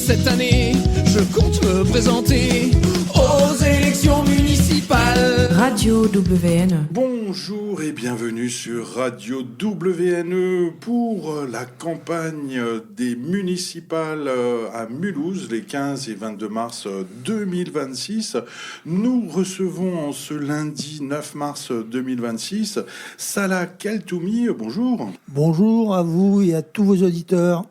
cette année, je compte me présenter aux élections municipales. Radio WNE. Bonjour et bienvenue sur Radio WNE pour la campagne des municipales à Mulhouse les 15 et 22 mars 2026. Nous recevons en ce lundi 9 mars 2026 Salah Keltoumi, bonjour. Bonjour à vous et à tous vos auditeurs.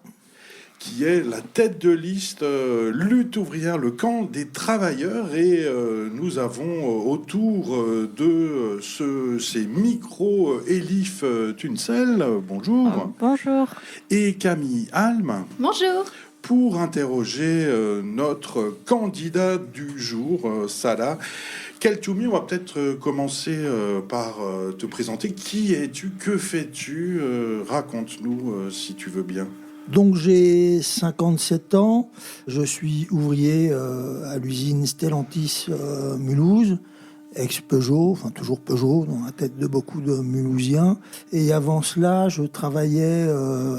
Qui est la tête de liste lutte ouvrière, le camp des travailleurs. Et nous avons autour de ces micros Elif Tunsel, bonjour. Bonjour. Et Camille Alm. Bonjour. Pour interroger notre candidat du jour, Salah Keltoumi. On va peut-être commencer par te présenter. Qui es-tu? Que fais-tu? Raconte-nous si tu veux bien. Donc j'ai 57 ans, je suis ouvrier à l'usine Stellantis Mulhouse, ex-Peugeot, enfin toujours Peugeot, dans la tête de beaucoup de Mulhousiens. Et avant cela, je travaillais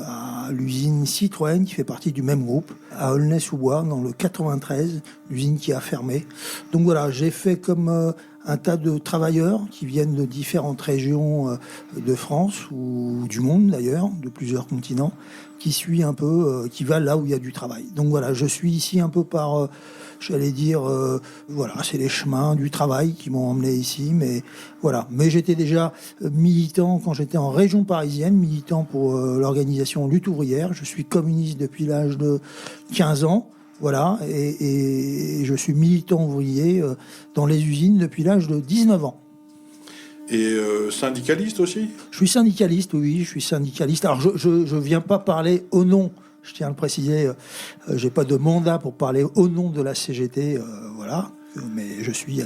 à l'usine Citroën, qui fait partie du même groupe, à Aulnay-sous-Bois, dans le 93, l'usine qui a fermé. Donc voilà, j'ai fait comme un tas de travailleurs qui viennent de différentes régions de France, ou du monde d'ailleurs, de plusieurs continents, qui suit un peu, qui va là où il y a du travail. Donc voilà, je suis ici un peu par, j'allais dire, voilà, c'est les chemins du travail qui m'ont emmené ici, mais voilà. Mais j'étais déjà militant quand j'étais en région parisienne, militant pour l'organisation Lutte ouvrière. Je suis communiste depuis l'âge de 15 ans. Voilà, et je suis militant ouvrier dans les usines depuis l'âge de 19 ans. Et syndicaliste aussi? Je suis syndicaliste, oui, je suis syndicaliste. Alors, je viens pas parler au nom, je tiens à le préciser, j'ai pas de mandat pour parler au nom de la CGT, voilà. Mais je suis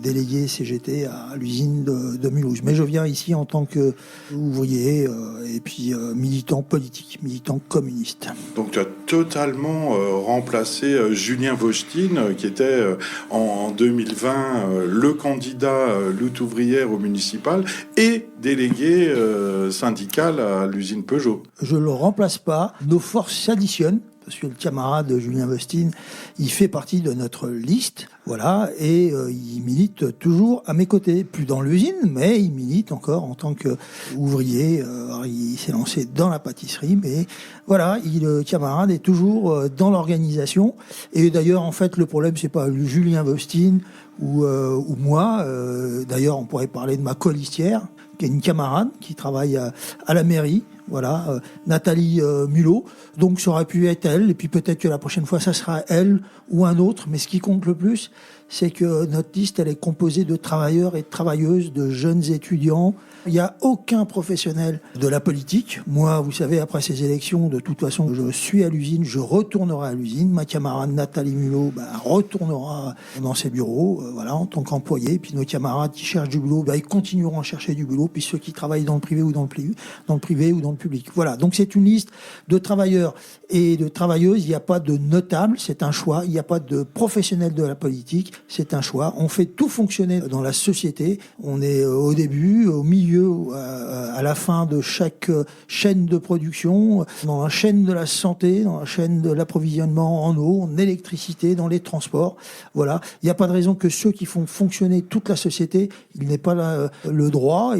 délégué CGT à l'usine de Mulhouse. Mais je viens ici en tant qu'ouvrier et puis militant politique, militant communiste. Donc tu as totalement remplacé Julien Wojtine, qui était en 2020 le candidat lutte ouvrière au municipal et délégué syndical à l'usine Peugeot. Je ne le remplace pas. Nos forces s'additionnent. Parce que le camarade Julien Wojtine, il fait partie de notre liste, voilà, et il milite toujours à mes côtés. Plus dans l'usine, mais il milite encore en tant qu'ouvrier. Il s'est lancé dans la pâtisserie, mais voilà, le camarade est toujours dans l'organisation. Et d'ailleurs, en fait, le problème, c'est pas Julien Wojtine ou moi. D'ailleurs, on pourrait parler de ma colistière, qui est une camarade qui travaille à la mairie. Voilà, Nathalie Mulot. Donc ça aurait pu être elle, et puis peut-être que la prochaine fois ça sera elle ou un autre. Mais ce qui compte le plus, c'est que notre liste, elle est composée de travailleurs et de travailleuses, de jeunes étudiants. Il n'y a aucun professionnel de la politique. Moi, vous savez, après ces élections, de toute façon, je suis à l'usine, je retournerai à l'usine. Ma camarade Nathalie Mulot retournera dans ses bureaux, voilà, en tant qu'employé. Puis nos camarades qui cherchent du boulot, ils continueront à chercher du boulot. Puis ceux qui travaillent dans le privé ou dans le privé ou dans le public. Voilà, donc c'est une liste de travailleurs et de travailleuses. Il n'y a pas de notable, c'est un choix. Il n'y a pas de professionnel de la politique, c'est un choix. On fait tout fonctionner dans la société. On est au début, au milieu, à la fin de chaque chaîne de production, dans la chaîne de la santé, dans la chaîne de l'approvisionnement en eau, en électricité, dans les transports. Voilà, il n'y a pas de raison que ceux qui font fonctionner toute la société, ils n'aient pas le droit,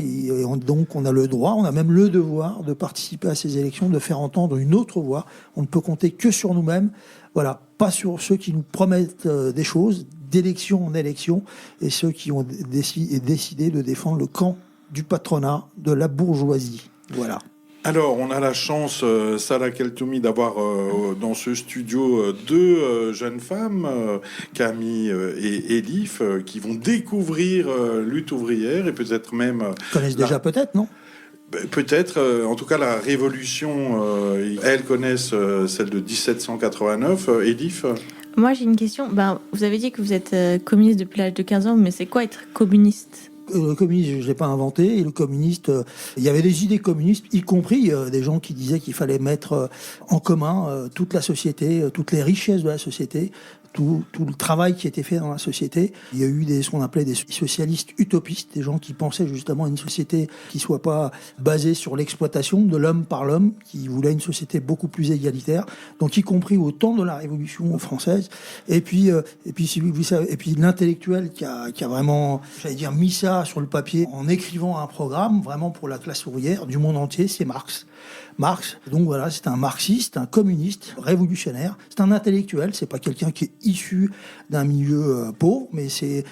donc on a le droit, on a même le devoir de participer à ces élections, de faire entendre une autre voix. On ne peut compter que sur nous-mêmes, voilà, pas sur ceux qui nous promettent des choses, d'élection en élection, et ceux qui ont décidé de défendre le camp du patronat, de la bourgeoisie. Voilà. Alors, on a la chance, Salah Keltoumi, d'avoir dans ce studio deux jeunes femmes, Camille et Elif, qui vont découvrir lutte ouvrière et peut-être même... Connaissent déjà peut-être, non ? Peut-être, en tout cas la révolution, elles connaissent celle de 1789. Elif? Moi j'ai une question, vous avez dit que vous êtes communiste depuis l'âge de 15 ans, mais c'est quoi être communiste ? Le communisme, je ne l'ai pas inventé. Et le communiste, il y avait des idées communistes, y compris des gens qui disaient qu'il fallait mettre en commun toute la société, toutes les richesses de la société, tout le travail qui a été fait dans la société. Il y a eu ce qu'on appelait des socialistes utopistes, des gens qui pensaient justement à une société qui soit pas basée sur l'exploitation de l'homme par l'homme, qui voulait une société beaucoup plus égalitaire, donc y compris au temps de la Révolution française. Et puis l'intellectuel qui a vraiment, j'allais dire, mis ça sur le papier en écrivant un programme vraiment pour la classe ouvrière du monde entier, c'est Marx. Donc voilà, c'est un marxiste, un communiste, révolutionnaire. C'est un intellectuel, c'est pas quelqu'un qui est issu d'un milieu pauvre, mais c'est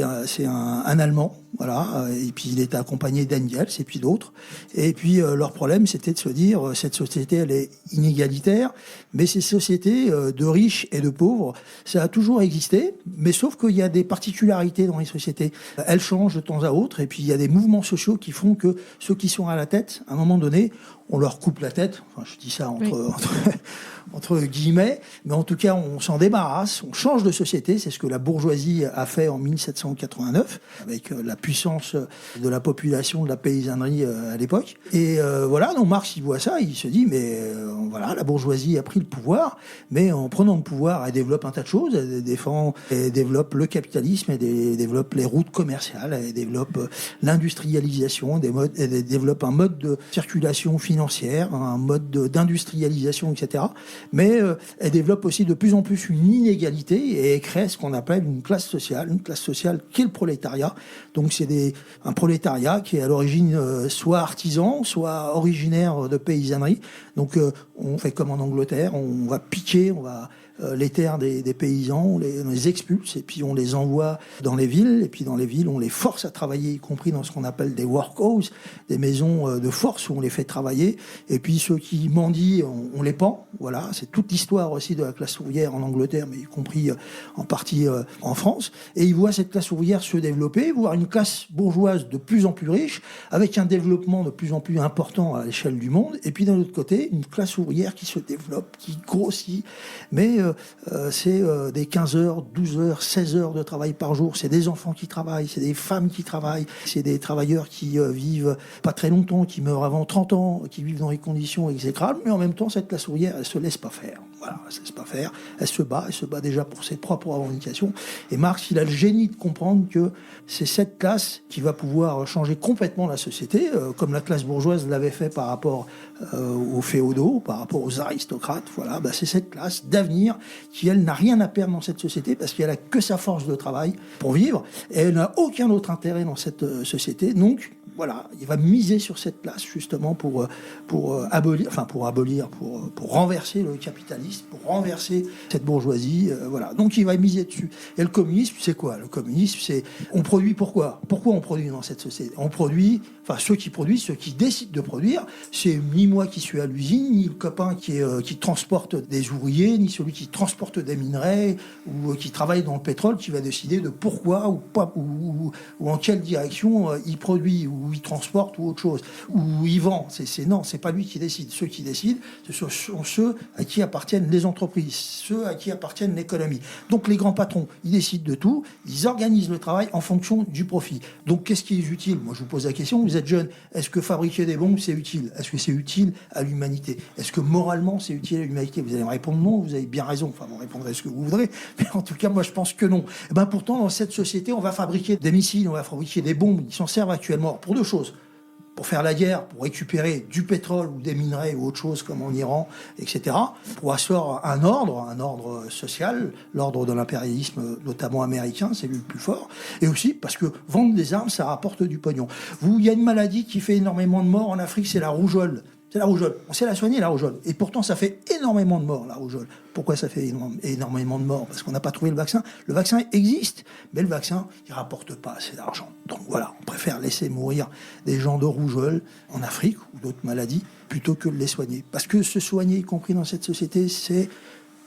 un Allemand, voilà. Et puis il était accompagné d'Engels et puis d'autres. Et puis leur problème, c'était de se dire, cette société, elle est inégalitaire, mais ces sociétés de riches et de pauvres, ça a toujours existé, mais sauf qu'il y a des particularités dans les sociétés. Elles changent de temps à autre, et puis il y a des mouvements sociaux qui font que ceux qui sont à la tête, à un moment donné, on leur coupe la tête, enfin je dis ça entre guillemets, mais en tout cas on s'en débarrasse, on change de société, c'est ce que la bourgeoisie a fait en 1789, avec la puissance de la population, de la paysannerie à l'époque. Et voilà, donc Marx il voit ça, il se dit mais voilà, la bourgeoisie a pris le pouvoir, mais en prenant le pouvoir, elle développe un tas de choses, elle développe le capitalisme, elle développe les routes commerciales, elle développe l'industrialisation, elle développe un mode de circulation financière, un mode d'industrialisation, etc. Mais elle développe aussi de plus en plus une inégalité et elle crée ce qu'on appelle une classe sociale qui est le prolétariat. Donc c'est un prolétariat qui est à l'origine soit artisan, soit originaire de paysannerie. Donc on fait comme en Angleterre, on va piquer, les terres des paysans, on les expulse et puis on les envoie dans les villes. Et puis dans les villes, on les force à travailler, y compris dans ce qu'on appelle des workhouse, des maisons de force où on les fait travailler. Et puis ceux qui mendient, on les pend. Voilà, c'est toute l'histoire aussi de la classe ouvrière en Angleterre, mais y compris en partie en France. Et ils voient cette classe ouvrière se développer, voire une classe bourgeoise de plus en plus riche, avec un développement de plus en plus important à l'échelle du monde. Et puis d'un autre côté, une classe ouvrière qui se développe, qui grossit, mais c'est des 15 heures, 12 heures, 16 heures de travail par jour. C'est des enfants qui travaillent, c'est des femmes qui travaillent, c'est des travailleurs qui vivent pas très longtemps, qui meurent avant 30 ans, qui vivent dans des conditions exécrables. Mais en même temps, cette classe ouvrière, elle se laisse pas faire. Voilà, elle se laisse pas faire. Elle se bat déjà pour ses propres revendications. Et Marx, il a le génie de comprendre que c'est cette classe qui va pouvoir changer complètement la société, comme la classe bourgeoise l'avait fait par rapport aux féodaux, par rapport aux aristocrates. Voilà, c'est cette classe d'avenir qui, elle, n'a rien à perdre dans cette société parce qu'elle a que sa force de travail pour vivre et elle n'a aucun autre intérêt dans cette société. Donc, voilà, il va miser sur cette place justement pour renverser le capitalisme, pour renverser cette bourgeoisie. Voilà, donc il va miser dessus. Et le communisme, c'est quoi ? Le communisme, c'est on produit pourquoi ? Pourquoi on produit dans cette société ? On produit, ceux qui produisent, ceux qui décident de produire, c'est ni moi qui suis à l'usine, ni le copain qui transporte des ouvriers, ni celui qui transporte des minerais ou qui travaille dans le pétrole qui va décider de pourquoi ou pas ou en quelle direction il produit ou il transporte ou autre chose, ou il vend. Non, c'est pas lui qui décide. Ceux qui décident, ce sont ceux à qui appartiennent les entreprises, ceux à qui appartiennent l'économie. Donc les grands patrons, ils décident de tout, ils organisent le travail en fonction du profit. Donc qu'est-ce qui est utile ? Moi je vous pose la question, vous êtes jeune, est-ce que fabriquer des bombes c'est utile ? Est-ce que c'est utile à l'humanité ? Est-ce que moralement c'est utile à l'humanité ? Vous allez me répondre non, vous avez bien raison, vous répondrez ce que vous voudrez, mais en tout cas moi je pense que non. Et pourtant dans cette société on va fabriquer des missiles, on va fabriquer des bombes, ils s'en servent actuellement pour deux choses. Pour faire la guerre, pour récupérer du pétrole ou des minerais ou autre chose comme en Iran, etc. Pour asseoir un ordre social, l'ordre de l'impérialisme notamment américain, c'est lui le plus fort. Et aussi parce que vendre des armes, ça rapporte du pognon. Il y a une maladie qui fait énormément de morts en Afrique, c'est la rougeole. C'est la rougeole. On sait la soigner, la rougeole. Et pourtant, ça fait énormément de morts, la rougeole. Pourquoi ça fait énormément de morts ? Parce qu'on n'a pas trouvé le vaccin. Le vaccin existe, mais le vaccin, il ne rapporte pas assez d'argent. Donc voilà, on préfère laisser mourir des gens de rougeole en Afrique ou d'autres maladies plutôt que de les soigner. Parce que se soigner, y compris dans cette société, c'est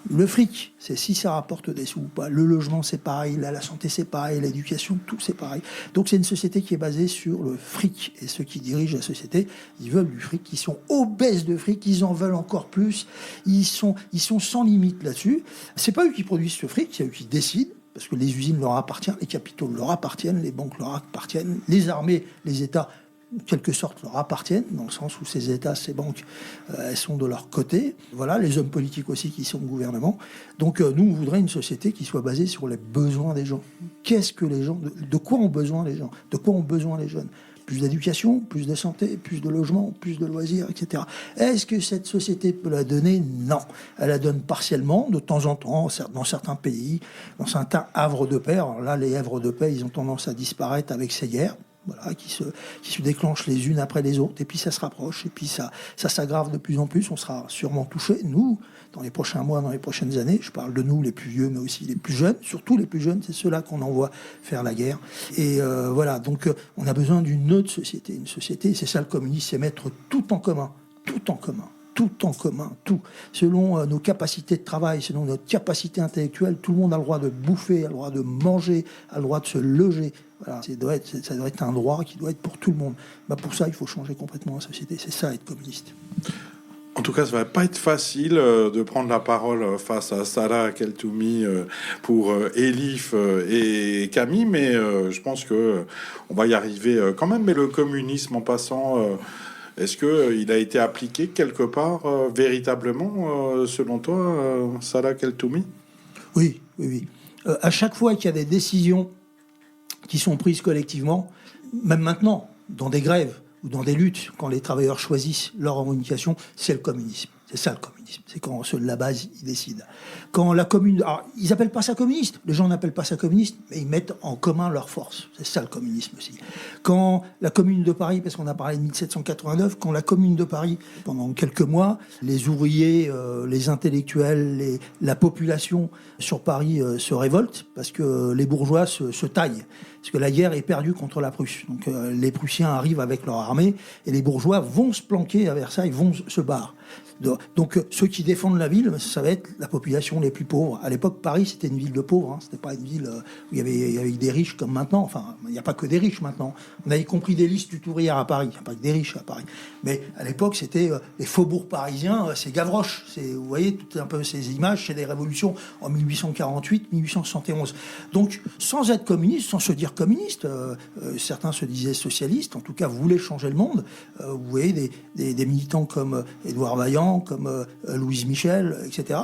le fric, c'est si ça rapporte des sous ou pas. Le logement, c'est pareil. La santé, c'est pareil. L'éducation, tout, c'est pareil. Donc, c'est une société qui est basée sur le fric. Et ceux qui dirigent la société, ils veulent du fric. Ils sont obèses de fric. Ils en veulent encore plus. Ils sont sans limite là-dessus. C'est pas eux qui produisent ce fric, c'est eux qui décident. Parce que les usines leur appartiennent, les capitaux leur appartiennent, les banques leur appartiennent, les armées, les États en quelque sorte, leur appartiennent, dans le sens où ces États, ces banques, elles sont de leur côté. Voilà, les hommes politiques aussi qui sont au gouvernement. Donc nous, on voudrait une société qui soit basée sur les besoins des gens. Qu'est-ce que les gens... De quoi ont besoin les gens? De quoi ont besoin les jeunes? Plus d'éducation, plus de santé, plus de logement, plus de loisirs, etc. Est-ce que cette société peut la donner? Non. Elle la donne partiellement, de temps en temps, dans certains pays, dans certains havres de paix. Alors là, les havres de paix, ils ont tendance à disparaître avec ces guerres. Voilà, qui se déclenchent les unes après les autres, et puis ça se rapproche, et puis ça s'aggrave de plus en plus. On sera sûrement touchés, nous, dans les prochains mois, dans les prochaines années. Je parle de nous, les plus vieux, mais aussi les plus jeunes. Surtout les plus jeunes, c'est ceux-là qu'on envoie faire la guerre. Et voilà, donc on a besoin d'une autre société. Une société, c'est ça le communisme, c'est mettre tout en commun. Tout en commun. Tout en commun, tout. Selon nos capacités de travail, selon notre capacité intellectuelle, tout le monde a le droit de bouffer, a le droit de manger, a le droit de se loger. Voilà, ça doit être un droit qui doit être pour tout le monde. Pour ça, il faut changer complètement la société. C'est ça, être communiste. En tout cas, ça va pas être facile de prendre la parole face à Salah Keltoumi pour Elif et Camille, mais je pense que on va y arriver quand même. Mais le communisme, en passant... Est-ce qu'il a été appliqué quelque part véritablement, selon toi, Salah Keltoumi? Oui. À chaque fois qu'il y a des décisions qui sont prises collectivement, même maintenant, dans des grèves ou dans des luttes, quand les travailleurs choisissent leur revendication, c'est le communisme. C'est ça le communisme. C'est quand ceux de la base, ils décident. Quand la commune... Alors, ils n'appellent pas ça communiste. Les gens n'appellent pas ça communiste, mais ils mettent en commun leurs forces. C'est ça le communisme aussi. Quand la commune de Paris, parce qu'on a parlé de 1789, quand la commune de Paris, pendant quelques mois, les ouvriers, les intellectuels, la population sur Paris se révoltent parce que les bourgeois se taillent. Parce que la guerre est perdue contre la Prusse. Donc les Prussiens arrivent avec leur armée et les bourgeois vont se planquer à Versailles, vont se barrer. Donc ceux qui défendent la ville, ça va être la population les plus pauvres. À l'époque, Paris, c'était une ville de pauvres. C'était pas une ville où il y avait des riches comme maintenant. Enfin, il n'y a pas que des riches maintenant. On a y compris des listes ouvrières à Paris. Il n'y a pas que des riches à Paris. Mais à l'époque, c'était les faubourgs parisiens, c'est Gavroche. Vous voyez tout un peu ces images, c'est les révolutions en 1848, 1871. Donc, sans être communiste, sans se dire communiste, certains se disaient socialistes, en tout cas voulaient changer le monde. Vous voyez des militants comme Édouard Vaillant, comme Louise Michel, etc.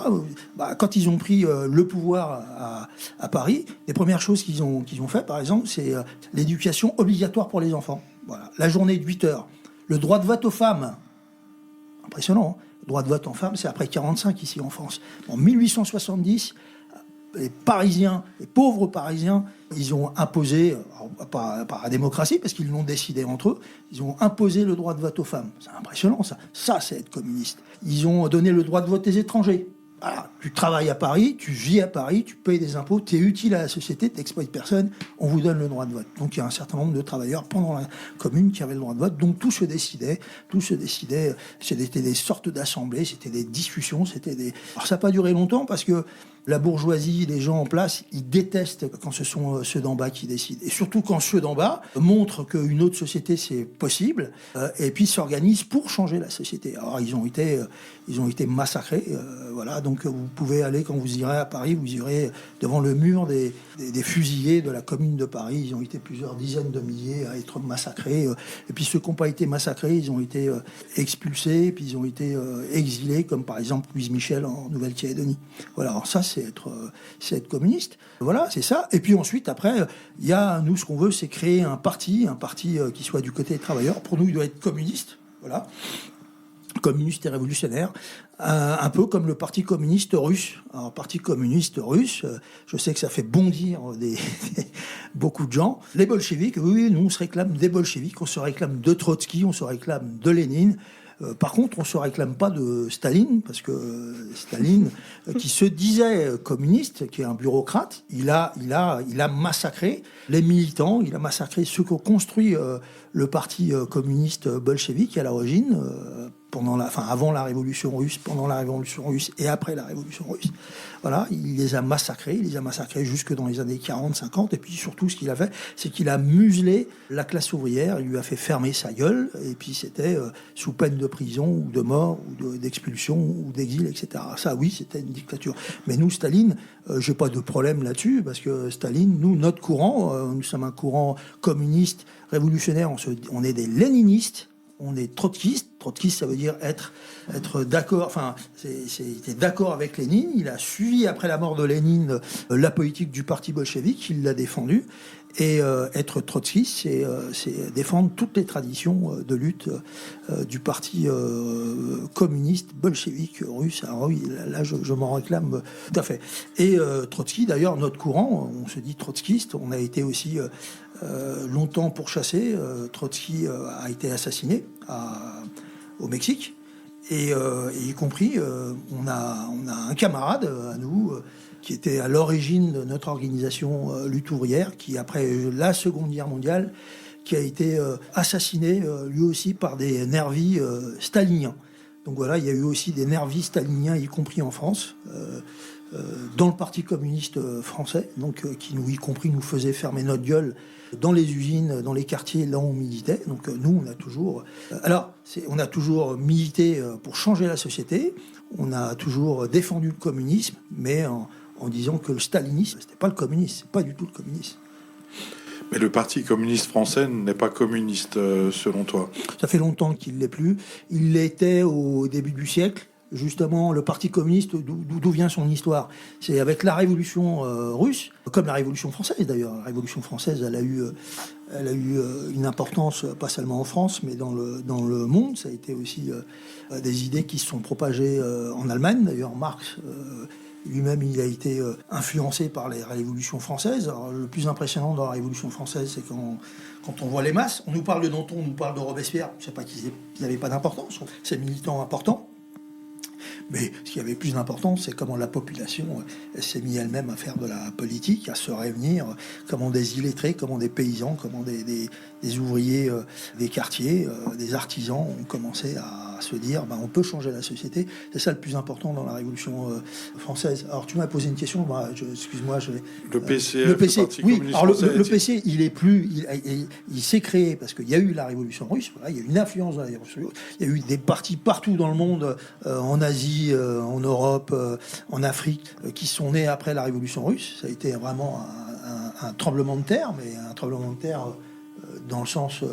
Quand ils ont pris le pouvoir à Paris, les premières choses qu'ils ont fait, par exemple, c'est l'éducation obligatoire pour les enfants. Voilà. La journée de 8 heures. Le droit de vote aux femmes. Impressionnant, hein. Le droit de vote en femmes, c'est après 45 ici en France. En 1870, les Parisiens, les pauvres Parisiens, ils ont imposé, pas la démocratie, parce qu'ils l'ont décidé entre eux, ils ont imposé le droit de vote aux femmes. C'est impressionnant, ça. Ça, c'est être communiste. Ils ont donné le droit de vote aux étrangers. Voilà, tu travailles à Paris, tu vis à Paris, tu payes des impôts, tu es utile à la société, tu n'exploites personne, on vous donne le droit de vote. Donc il y a un certain nombre de travailleurs pendant la commune qui avaient le droit de vote, donc tout se décidait, c'était des sortes d'assemblées, c'était des discussions, Alors ça n'a pas duré longtemps parce que la bourgeoisie, les gens en place, ils détestent quand ce sont ceux d'en bas qui décident. Et surtout quand ceux d'en bas montrent qu'une autre société, c'est possible, et puis s'organisent pour changer la société. Alors ils ont été massacrés, voilà. Donc vous pouvez aller, quand vous irez à Paris, vous irez devant le mur des fusillés de la commune de Paris. Ils ont été plusieurs dizaines de milliers à être massacrés. Et puis ceux qui n'ont pas été massacrés, ils ont été expulsés, puis ils ont été exilés, comme par exemple Louise Michel en Nouvelle-Calédonie. Voilà, alors ça, c'est être communiste. Voilà, c'est ça. Et puis ensuite, après, il y a, nous, ce qu'on veut, c'est créer un parti qui soit du côté des travailleurs. Pour nous, il doit être communiste. Voilà. Communiste et révolutionnaire, un peu comme le Parti communiste russe. Alors, Parti communiste russe, je sais que ça fait bondir beaucoup de gens. Les bolcheviks, oui, nous, on se réclame des bolcheviks, on se réclame de Trotsky, on se réclame de Lénine. Par contre, on ne se réclame pas de Staline, parce que Staline, qui se disait communiste, qui est un bureaucrate, il a massacré les militants, il a massacré ceux qui ont construit le parti communiste bolchevique à l'origine, avant la Révolution russe, pendant la Révolution russe et après la Révolution russe. Voilà, il les a massacrés jusque dans les années 40, 50, et puis surtout ce qu'il a fait, c'est qu'il a muselé la classe ouvrière, il lui a fait fermer sa gueule, et puis c'était sous peine de prison, ou de mort, ou d'expulsion, ou d'exil, etc. Ça, oui, c'était une dictature. Mais nous, Staline, j'ai pas de problème là-dessus, parce que Staline, nous, notre courant, nous sommes un courant communiste, révolutionnaire, on est des léninistes, on est trotskiste. Trotskiste, ça veut dire être d'accord. Enfin, c'était d'accord avec Lénine. Il a suivi après la mort de Lénine la politique du parti bolchevique. Il l'a défendue. Et être trotskiste, c'est défendre toutes les traditions de lutte du parti communiste bolchevique russe. Alors oui, là, je m'en réclame tout à fait. Et Trotsky, d'ailleurs, notre courant, on se dit trotskiste. On a été aussi longtemps pourchassé. Trotsky a été assassiné au Mexique, et y compris, on a un camarade à nous qui était à l'origine de notre organisation lutte ouvrière, qui après la Seconde Guerre mondiale, qui a été assassiné lui aussi par des nervis staliniens. Donc voilà, il y a eu aussi des nervis staliniens, y compris en France, dans le Parti communiste français, donc qui nous, y compris, nous faisait fermer notre gueule dans les usines, dans les quartiers, là où on militait. Donc nous, on a toujours... on a toujours milité pour changer la société, on a toujours défendu le communisme, mais en disant que le stalinisme, c'était pas le communisme, c'est pas du tout le communisme. Mais le Parti communiste français n'est pas communiste, selon toi? Ça fait longtemps qu'il ne l'est plus. Il l'était au début du siècle. Justement, le Parti communiste, d'où vient son histoire? C'est avec la Révolution russe, comme la Révolution française d'ailleurs. La Révolution française, elle a eu une importance, pas seulement en France, mais dans le monde. Ça a été aussi des idées qui se sont propagées en Allemagne. D'ailleurs, Marx... lui-même, il a été influencé par les révolutions françaises. Alors, le plus impressionnant dans la Révolution française, c'est quand on voit les masses. On nous parle de Danton, on nous parle de Robespierre. Je ne sais pas qu'ils n'avaient pas d'importance, ces militants importants. Mais ce qui avait plus d'importance, c'est comment la population s'est mise elle-même à faire de la politique, à se réunir, comment des illettrés, comment des paysans, comment des ouvriers des quartiers, des artisans ont commencé à se dire on peut changer la société. C'est ça le plus important dans la Révolution française. Alors tu m'as posé une question, excuse-moi. Le PC, le PC, Parti oui. communiste Alors français, le PC, il est plus, il s'est créé parce qu'il y a eu la Révolution russe. Voilà, il y a eu une influence de la Révolution russe. Il y a eu des partis partout dans le monde, en Asie, en Europe, en Afrique, qui sont nés après la Révolution russe. Ça a été vraiment un tremblement de terre, mais un tremblement de terre dans le sens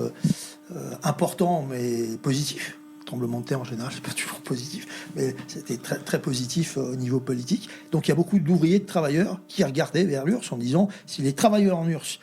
important, mais positif. Tremblement de terre en général, c'est pas toujours positif, mais c'était très, très positif au niveau politique. Donc il y a beaucoup d'ouvriers, de travailleurs qui regardaient vers l'URSS en disant si les travailleurs en URSS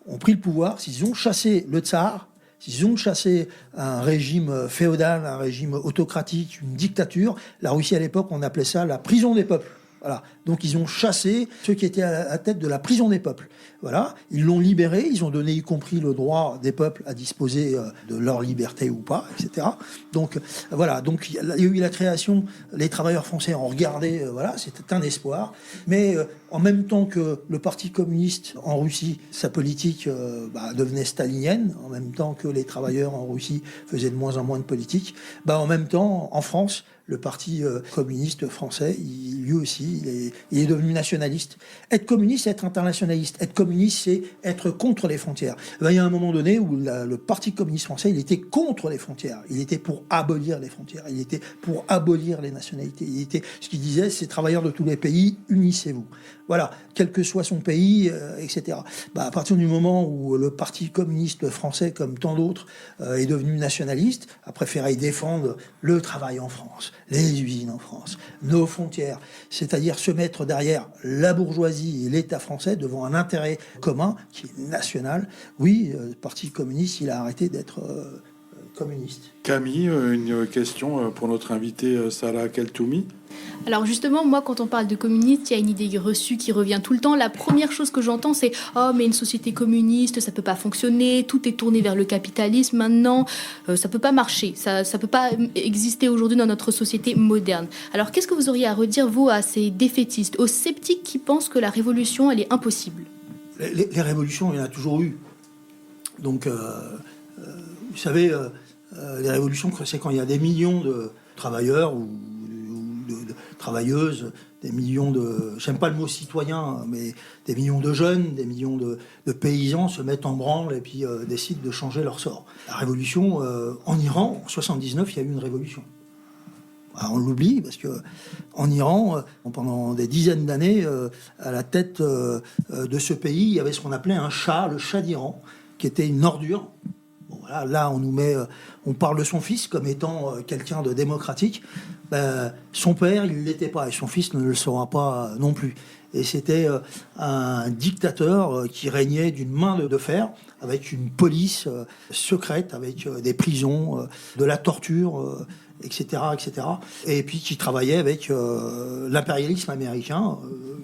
ont pris le pouvoir, s'ils ont chassé le tsar, s'ils ont chassé un régime féodal, un régime autocratique, une dictature, la Russie à l'époque, on appelait ça la prison des peuples. Voilà. Donc ils ont chassé ceux qui étaient à la tête de la prison des peuples. Voilà. Ils l'ont libéré, ils ont donné y compris le droit des peuples à disposer de leur liberté ou pas, etc. Donc voilà. Donc il y a eu la création, les travailleurs français ont regardé, voilà, c'était un espoir. Mais en même temps que le Parti communiste en Russie, sa politique devenait stalinienne, en même temps que les travailleurs en Russie faisaient de moins en moins de politique, en même temps, en France, le Parti communiste français, lui aussi, il est devenu nationaliste. Être communiste, c'est être internationaliste. Être communiste, c'est être contre les frontières. Il y a un moment donné où le Parti communiste français, il était contre les frontières. Il était pour abolir les frontières. Il était pour abolir les nationalités. Ce qu'il disait, c'est travailleurs de tous les pays, unissez-vous. Voilà, quel que soit son pays, etc. À partir du moment où le Parti communiste français, comme tant d'autres, est devenu nationaliste, a préféré défendre le travail en France, les usines en France, nos frontières, c'est-à-dire se mettre derrière la bourgeoisie et l'État français devant un intérêt commun qui est national. Oui, le Parti communiste, il a arrêté d'être communiste. Camille, une question pour notre invité Salah Keltoumi. Alors justement, moi, quand on parle de communiste, il y a une idée reçue qui revient tout le temps. La première chose que j'entends, c'est « Oh, mais une société communiste, ça peut pas fonctionner, tout est tourné vers le capitalisme maintenant, ça peut pas marcher, ça peut pas exister aujourd'hui dans notre société moderne. » Alors qu'est-ce que vous auriez à redire, vous, à ces défaitistes, aux sceptiques qui pensent que la révolution, elle est impossible? Les révolutions, il y en a toujours eu. Donc, vous savez... Les révolutions, c'est quand il y a des millions de travailleurs ou de travailleuses, des millions de... J'aime pas le mot citoyen, mais des millions de jeunes, des millions de paysans se mettent en branle et puis décident de changer leur sort. La révolution, en Iran, en 79, il y a eu une révolution. Alors, on l'oublie parce que en Iran, pendant des dizaines d'années, à la tête de ce pays, il y avait ce qu'on appelait un shah, le shah d'Iran, qui était une ordure. Bon, voilà, là, on parle de son fils comme étant quelqu'un de démocratique. Ben, son père, il ne l'était pas, et son fils ne le sera pas non plus. Et c'était un dictateur qui régnait d'une main de fer, avec une police secrète, avec des prisons, de la torture, etc., etc. Et puis qui travaillait avec l'impérialisme américain.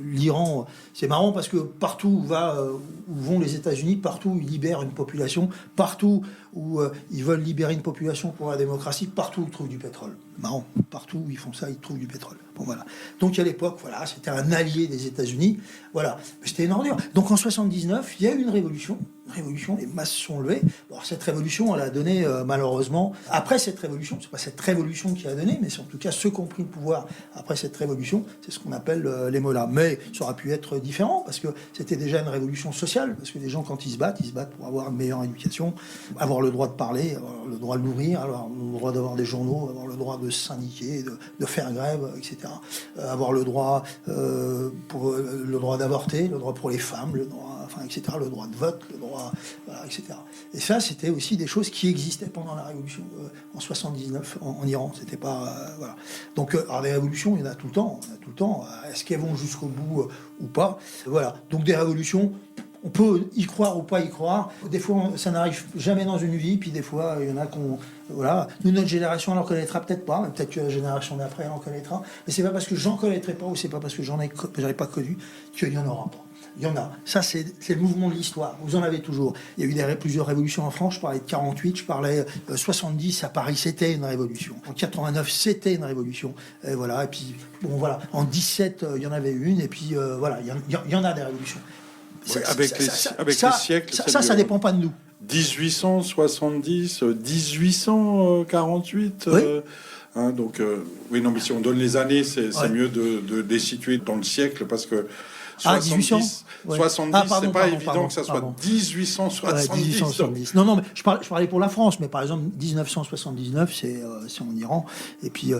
L'Iran, c'est marrant parce que partout où vont les États-Unis, partout où ils libèrent une population, partout où ils veulent libérer une population pour la démocratie, partout où ils trouvent du pétrole. Marrant, partout où ils font ça, ils trouvent du pétrole. Bon, voilà. Donc à l'époque, voilà, c'était un allié des États-Unis. Voilà, mais c'était une ordure. Donc en 79, il y a eu une révolution, les masses sont levées. Bon, cette révolution, elle a donné malheureusement, après cette révolution, c'est pas cette révolution qui a donné, mais c'est en tout cas ceux qui ont pris le pouvoir après cette révolution, c'est ce qu'on appelle les mollahs. Mais ça aurait pu être différent parce que c'était déjà une révolution sociale, parce que les gens quand ils se battent pour avoir une meilleure éducation, avoir le droit de parler, avoir le droit de nourrir, avoir le droit d'avoir des journaux, avoir le droit de se syndiquer, de faire grève, etc. Avoir le droit le droit d'avorter, le droit pour les femmes, le droit, enfin, etc. Le droit de vote, le droit, voilà, etc. Et ça, c'était aussi des choses qui existaient pendant la révolution en 79 en Iran. C'était pas voilà. Donc, alors des révolutions, il y en a tout le temps. Est-ce qu'elles vont jusqu'au bout ou pas? Voilà. Donc des révolutions. On peut y croire ou pas y croire. Des fois, ça n'arrive jamais dans une vie. Puis des fois, il y en a qu'on... Voilà. Nous, notre génération, elle n'en connaîtra peut-être pas. Mais peut-être que la génération d'après, elle en connaîtra. Mais c'est pas parce que j'en connaîtrai pas ou c'est pas parce que j'en ai pas connu qu'il y en aura pas. Il y en a. Ça, c'est le mouvement de l'histoire. Vous en avez toujours. Il y a eu plusieurs révolutions en France. Je parlais de 48, je parlais 70 à Paris, c'était une révolution. En 89, c'était une révolution. Et voilà. Et puis, bon, voilà. En 17, il y en avait une. Et puis, voilà. Il y en a des révolutions. Oui, avec les siècles, ça dépend pas de nous. 1870, 1848. Oui. Donc, oui, non, mais si on donne les années, c'est mieux de les situer dans le siècle parce que 1800 ouais. 70, c'est pas évident que ça soit 1870. Ouais, 1870. Non, mais je parlais pour la France, mais par exemple 1979, c'est en Iran, et puis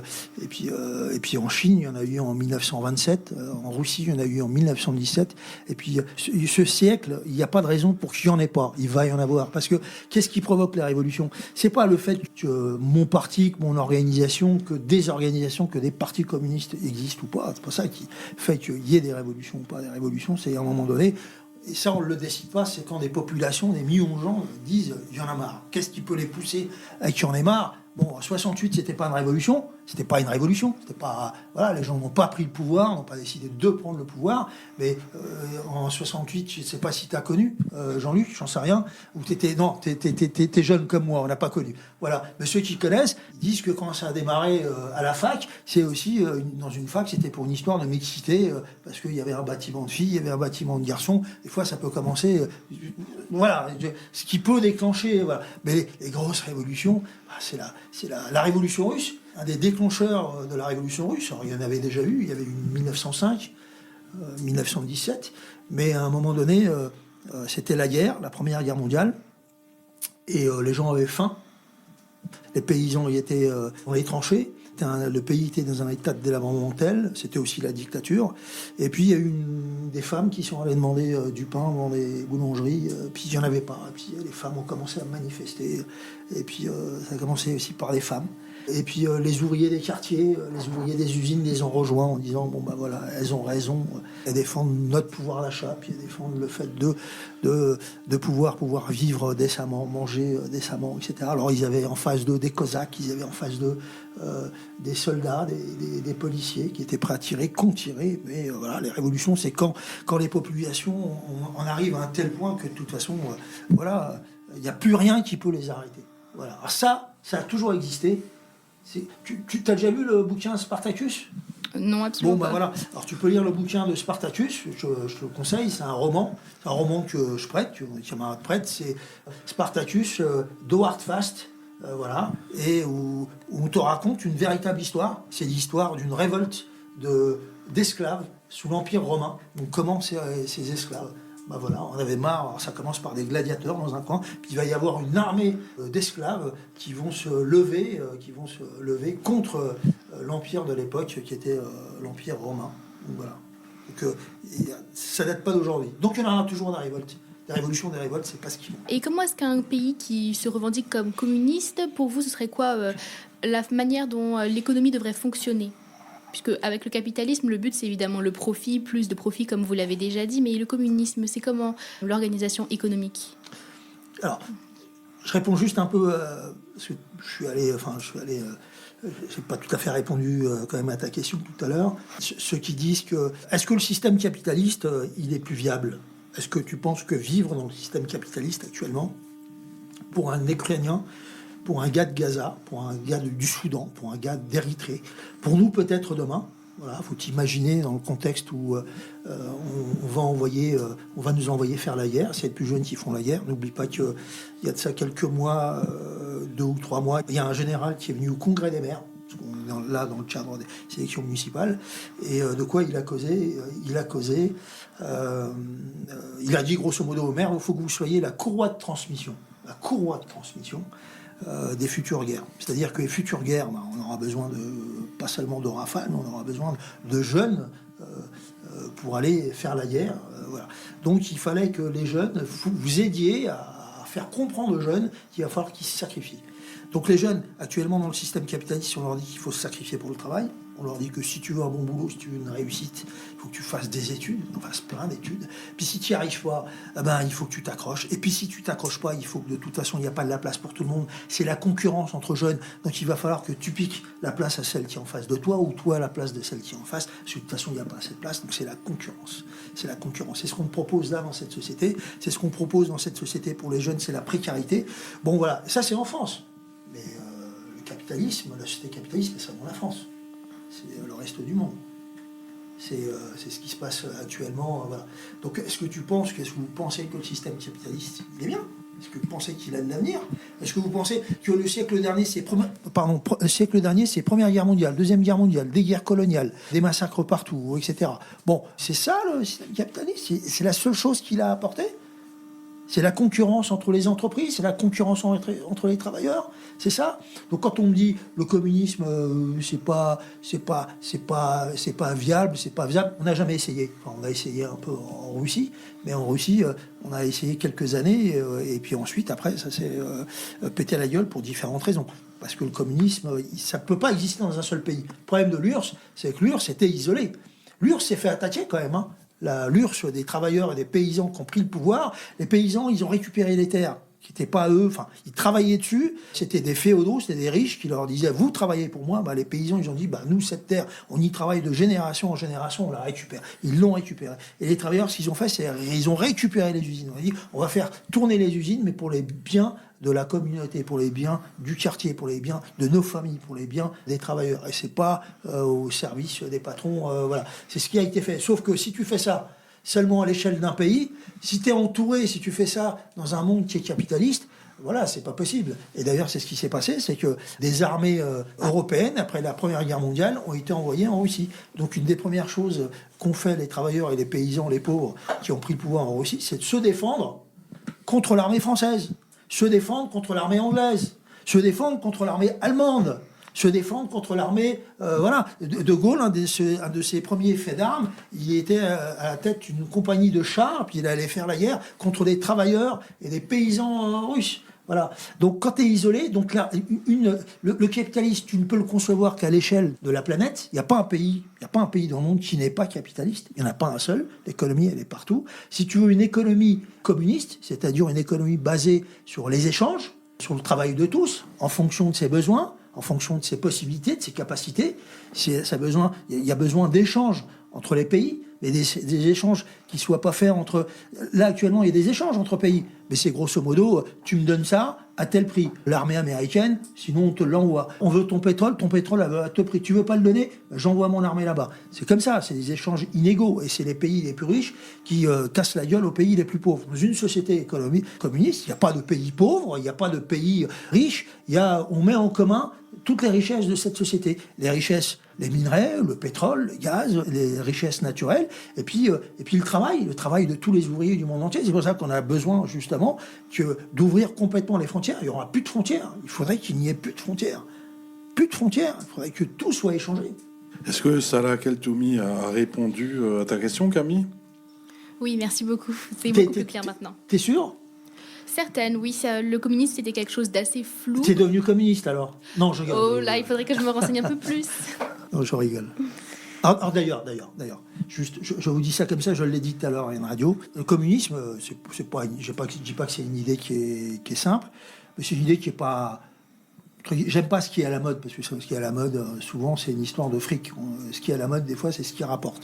en Chine, il y en a eu en 1927, en Russie, il y en a eu en 1917, et puis ce siècle, il n'y a pas de raison pour qu'il n'y en ait pas. Il va y en avoir, parce que qu'est-ce qui provoque la révolution? C'est pas le fait que mon parti, que mon organisation, que des organisations, que des partis communistes existent ou pas. C'est pas ça qui fait qu'il y ait des révolutions ou pas. Des révolutions, c'est à un moment donné, et ça on ne le décide pas, c'est quand des populations, des millions de gens disent il y en a marre. Qu'est-ce qui peut les pousser à qu'il y en ait marre? Bon, en 68, c'était pas une révolution, c'était pas une révolution, c'était pas, voilà, les gens n'ont pas pris le pouvoir, n'ont pas décidé de prendre le pouvoir, mais en 68, je sais pas si tu as connu, Jean-Luc, j'en sais rien, ou t'étais jeune comme moi, on n'a pas connu. Voilà, mais ceux qui connaissent disent que quand ça a démarré à la fac, c'est aussi, dans une fac, c'était pour une histoire de mixité, parce qu'il y avait un bâtiment de filles, il y avait un bâtiment de garçons, des fois ça peut commencer, voilà, ce qui peut déclencher, voilà. Mais les grosses révolutions, c'est la révolution russe, un des déclencheurs de la révolution russe. Alors, il y en avait déjà eu, il y avait eu 1905, 1917, mais à un moment donné, c'était la guerre, la Première Guerre mondiale, et les gens avaient faim, les paysans y étaient dans les tranchées, le pays était dans un état de délabrement tel, c'était aussi la dictature, et puis il y a eu des femmes qui sont allées demander du pain dans des boulangeries, puis il n'y en avait pas, et puis les femmes ont commencé à manifester, et puis ça a commencé aussi par les femmes. Et puis les ouvriers des quartiers, les ouvriers des usines les ont rejoints en disant bon bah voilà, elles ont raison, elles défendent notre pouvoir d'achat, puis elles défendent le fait de pouvoir vivre décemment, manger décemment, etc. Alors ils avaient en face d'eux des Cosaques, ils avaient en face d'eux des soldats, des policiers qui étaient prêts à tirer, qu'on tirait. Mais voilà, les révolutions, c'est quand les populations on arrive à un tel point que de toute façon, voilà, il n'y a plus rien qui peut les arrêter. Voilà. Alors ça a toujours existé. Tu as déjà lu le bouquin Spartacus? Non, absolument bon, bah pas. Voilà. Alors tu peux lire le bouquin de Spartacus, je te le conseille, c'est un roman que je prête, que mon camarade prête, c'est Spartacus, d'Howard Fast, voilà, et où on te raconte une véritable histoire. C'est l'histoire d'une révolte d'esclaves sous l'Empire romain. Donc comment ces esclaves, ben voilà, on avait marre. Alors ça commence par des gladiateurs dans un coin, puis il va y avoir une armée d'esclaves qui vont se lever contre l'empire de l'époque qui était l'Empire romain. Donc voilà. Donc ça date pas d'aujourd'hui. Donc il y en aura toujours des révoltes. Des révolutions, des révoltes, c'est pas ce qu'ils font. Et comment est-ce qu'un pays qui se revendique comme communiste, pour vous, ce serait quoi la manière dont l'économie devrait fonctionner ? Puisque avec le capitalisme, le but, c'est évidemment le profit, plus de profit, comme vous l'avez déjà dit, mais le communisme, c'est comment l'organisation économique ? Alors, je réponds juste un peu, parce que j'ai pas tout à fait répondu quand même à ta question tout à l'heure. Ceux qui disent que, est-ce que le système capitaliste, il est plus viable ? Est-ce que tu penses que vivre dans le système capitaliste actuellement, pour un Ukrainien, pour un gars de Gaza, pour un gars du Soudan, pour un gars d'Érythrée, pour nous peut-être demain, voilà, faut t'imaginer dans le contexte où on va nous envoyer faire la guerre, c'est les plus jeunes qui font la guerre. N'oublie pas qu'il y a de ça quelques mois, 2 ou 3 mois, il y a un général qui est venu au Congrès des maires, parce qu'on est là dans le cadre des élections municipales, et de quoi il a causé. Il a dit grosso modo au maire, il faut que vous soyez la courroie de transmission des futures guerres. C'est-à-dire que les futures guerres, on aura besoin pas seulement de rafales, mais on aura besoin de jeunes pour aller faire la guerre. Voilà. Donc il fallait que les jeunes, vous aidiez à faire comprendre aux jeunes qu'il va falloir qu'ils se sacrifient. Donc les jeunes, actuellement dans le système capitaliste, on leur dit qu'il faut se sacrifier pour le travail. On leur dit que si tu veux un bon boulot, si tu veux une réussite, il faut que tu fasses des études, on fasse plein d'études. Puis si tu n'y arrives pas, il faut que tu t'accroches. Et puis si tu t'accroches pas, il faut que de toute façon, il n'y a pas de la place pour tout le monde. C'est la concurrence entre jeunes. Donc il va falloir que tu piques la place à celle qui est en face de toi ou toi à la place de celle qui est en face. Parce que de toute façon, il n'y a pas assez de place. Donc c'est la concurrence. C'est la concurrence. C'est ce qu'on propose là dans cette société. C'est ce qu'on propose dans cette société pour les jeunes, c'est la précarité. Bon voilà, ça c'est en France. Mais le capitalisme, la société capitaliste, c'est seulement la France. C'est le reste du monde. C'est ce qui se passe actuellement. Voilà. Donc, est-ce que vous pensez que le système capitaliste, il est bien ? Est-ce que vous pensez qu'il a de l'avenir ? Est-ce que vous pensez que le siècle dernier, c'est Première Guerre mondiale, Deuxième Guerre mondiale, des guerres coloniales, des massacres partout, etc. Bon, c'est ça le système capitaliste ? C'est la seule chose qu'il a apporté ? C'est la concurrence entre les entreprises, c'est la concurrence entre les travailleurs, c'est ça. Donc quand on me dit le communisme c'est pas viable, on n'a jamais essayé. Enfin, on a essayé un peu en Russie, mais en Russie on a essayé quelques années et puis ensuite après ça s'est pété la gueule pour différentes raisons. Parce que le communisme ça peut pas exister dans un seul pays. Le problème de l'URSS, c'est que l'URSS était isolé. L'URSS s'est fait attaquer quand même. L'URSS des travailleurs et des paysans qui ont pris le pouvoir, les paysans, ils ont récupéré les terres qui n'étaient pas eux, enfin, ils travaillaient dessus, c'était des féodaux, c'était des riches qui leur disaient, vous travaillez pour moi, les paysans, ils ont dit, nous, cette terre, on y travaille de génération en génération, on la récupère. Ils l'ont récupérée. Et les travailleurs, ce qu'ils ont fait, c'est ils ont récupéré les usines. On a dit, on va faire tourner les usines, mais pour les biens de la communauté, pour les biens du quartier, pour les biens de nos familles, pour les biens des travailleurs. Et c'est pas au service des patrons, voilà. C'est ce qui a été fait. Sauf que si tu fais ça seulement à l'échelle d'un pays, si tu es entouré, si tu fais ça dans un monde qui est capitaliste, voilà, c'est pas possible. Et d'ailleurs, c'est ce qui s'est passé, c'est que des armées européennes, après la Première Guerre mondiale, ont été envoyées en Russie. Donc une des premières choses qu'ont fait les travailleurs et les paysans, les pauvres, qui ont pris le pouvoir en Russie, c'est de se défendre contre l'armée française, se défendre contre l'armée anglaise, se défendre contre l'armée allemande, se défendre contre l'armée, voilà. De Gaulle, un de ses premiers faits d'armes, il était à la tête d'une compagnie de chars, puis il allait faire la guerre contre des travailleurs et des paysans russes. Voilà. Donc quand tu es isolé, donc là, le capitalisme, tu ne peux le concevoir qu'à l'échelle de la planète. Il n'y a pas un pays dans le monde qui n'est pas capitaliste. Il n'y en a pas un seul. L'économie, elle est partout. Si tu veux une économie communiste, c'est-à-dire une économie basée sur les échanges, sur le travail de tous, en fonction de ses besoins, en fonction de ses possibilités, de ses capacités, il y a besoin d'échanges entre les pays, mais des échanges qui ne soient pas faits entre... Là, actuellement, il y a des échanges entre pays, mais c'est grosso modo, tu me donnes ça, à tel prix. L'armée américaine, sinon on te l'envoie. On veut ton pétrole à tel prix. Tu veux pas le donner, j'envoie mon armée là-bas. C'est comme ça, c'est des échanges inégaux. Et c'est les pays les plus riches qui cassent la gueule aux pays les plus pauvres. Dans une société économique communiste, il n'y a pas de pays pauvres, il n'y a pas de pays riches. On met en commun toutes les richesses de cette société. Les richesses, les minerais, le pétrole, le gaz, les richesses naturelles, et puis le travail de tous les ouvriers du monde entier. C'est pour ça qu'on a besoin, justement, d'ouvrir complètement les frontières. Il n'y aura plus de frontières. Il faudrait qu'il n'y ait plus de frontières. Plus de frontières. Il faudrait que tout soit échangé. Est-ce que Salah Kheltoumi a répondu à ta question, Camille? Oui, merci beaucoup. C'est beaucoup plus clair maintenant. T'es sûr? Certaines, oui. Le communisme, c'était quelque chose d'assez flou. T'es devenu communiste, alors? Non, je rigole. Oh là, il faudrait que je me renseigne un peu plus. Non, je rigole. Alors, d'ailleurs, juste, je vous dis ça comme ça, je l'ai dit tout à l'heure à une radio. Le communisme, c'est pas, je dis pas que c'est une idée qui est simple, mais c'est une idée qui est pas. J'aime pas ce qui est à la mode, parce que ce qui est à la mode, souvent, c'est une histoire de fric. Ce qui est à la mode, des fois, c'est ce qui rapporte.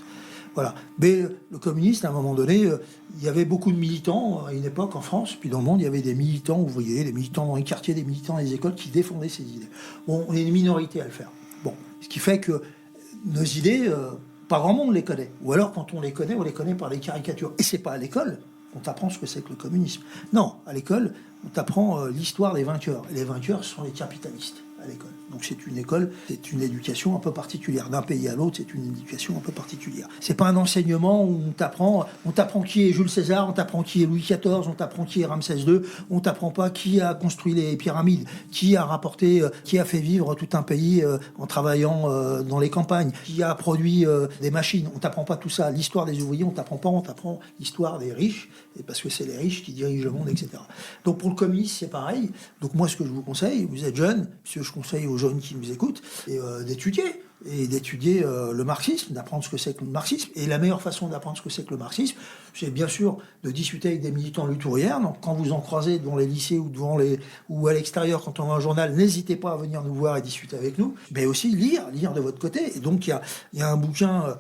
Voilà. Mais le communiste, à un moment donné, il y avait beaucoup de militants à une époque en France, puis dans le monde, il y avait des militants ouvriers, des militants dans les quartiers, des militants dans les écoles qui défendaient ces idées. Bon, on est une minorité à le faire. Bon, ce qui fait que nos idées, pas grand monde les connaît. Ou alors, quand on les connaît par les caricatures. Et c'est pas à l'école qu'on t'apprend ce que c'est que le communisme. Non, à l'école, on t'apprend l'histoire des vainqueurs. Et les vainqueurs sont les capitalistes à l'école. Donc c'est une école, c'est une éducation un peu particulière. D'un pays à l'autre, c'est une éducation un peu particulière. C'est pas un enseignement où on t'apprend qui est Jules César, on t'apprend qui est Louis XIV, on t'apprend qui est Ramsès II, on t'apprend pas qui a construit les pyramides, qui a rapporté, qui a fait vivre tout un pays en travaillant dans les campagnes, qui a produit des machines. On t'apprend pas tout ça. L'histoire des ouvriers, on t'apprend l'histoire des riches, et parce que c'est les riches qui dirigent le monde, etc. Donc pour le communisme, c'est pareil. Donc moi, ce que je vous conseille, vous êtes jeune, ce que je conseille aux jeunes qui nous écoutent, et d'étudier le marxisme, d'apprendre ce que c'est que le marxisme. Et la meilleure façon d'apprendre ce que c'est que le marxisme, c'est bien sûr de discuter avec des militants luthériens. Donc quand vous en croisez dans les lycées ou à l'extérieur, quand on va un journal, n'hésitez pas à venir nous voir et discuter avec nous. Mais aussi lire de votre côté. Et donc il y a un bouquin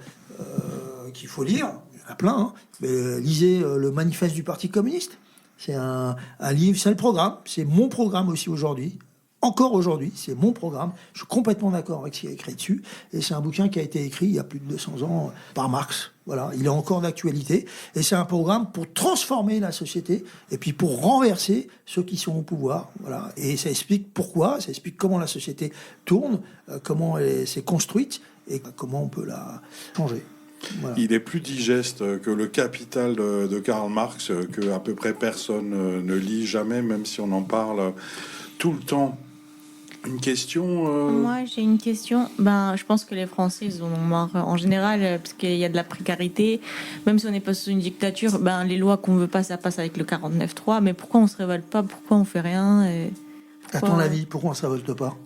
qu'il faut lire, il y en a plein, hein. Mais lisez le manifeste du Parti communiste. C'est un livre, c'est le programme, c'est mon programme aussi aujourd'hui. Encore aujourd'hui, c'est mon programme. Je suis complètement d'accord avec ce qui est écrit dessus. Et c'est un bouquin qui a été écrit il y a plus de 200 ans par Marx. Voilà, il est encore d'actualité. Et c'est un programme pour transformer la société et puis pour renverser ceux qui sont au pouvoir. Voilà. Et ça explique pourquoi, ça explique comment la société tourne, comment elle s'est construite et comment on peut la changer. Voilà. Il est plus digeste que le Capital de Karl Marx, que à peu près personne ne lit jamais, même si on en parle tout le temps. Une question Moi, j'ai une question. Je pense que les Français, ils en ont marre en général, parce qu'il y a de la précarité. Même si on n'est pas sous une dictature, les lois qu'on veut pas, ça passe avec le 49.3. Mais pourquoi on se révolte pas? Pourquoi on fait rien? À ton avis, pourquoi on se révolte pas?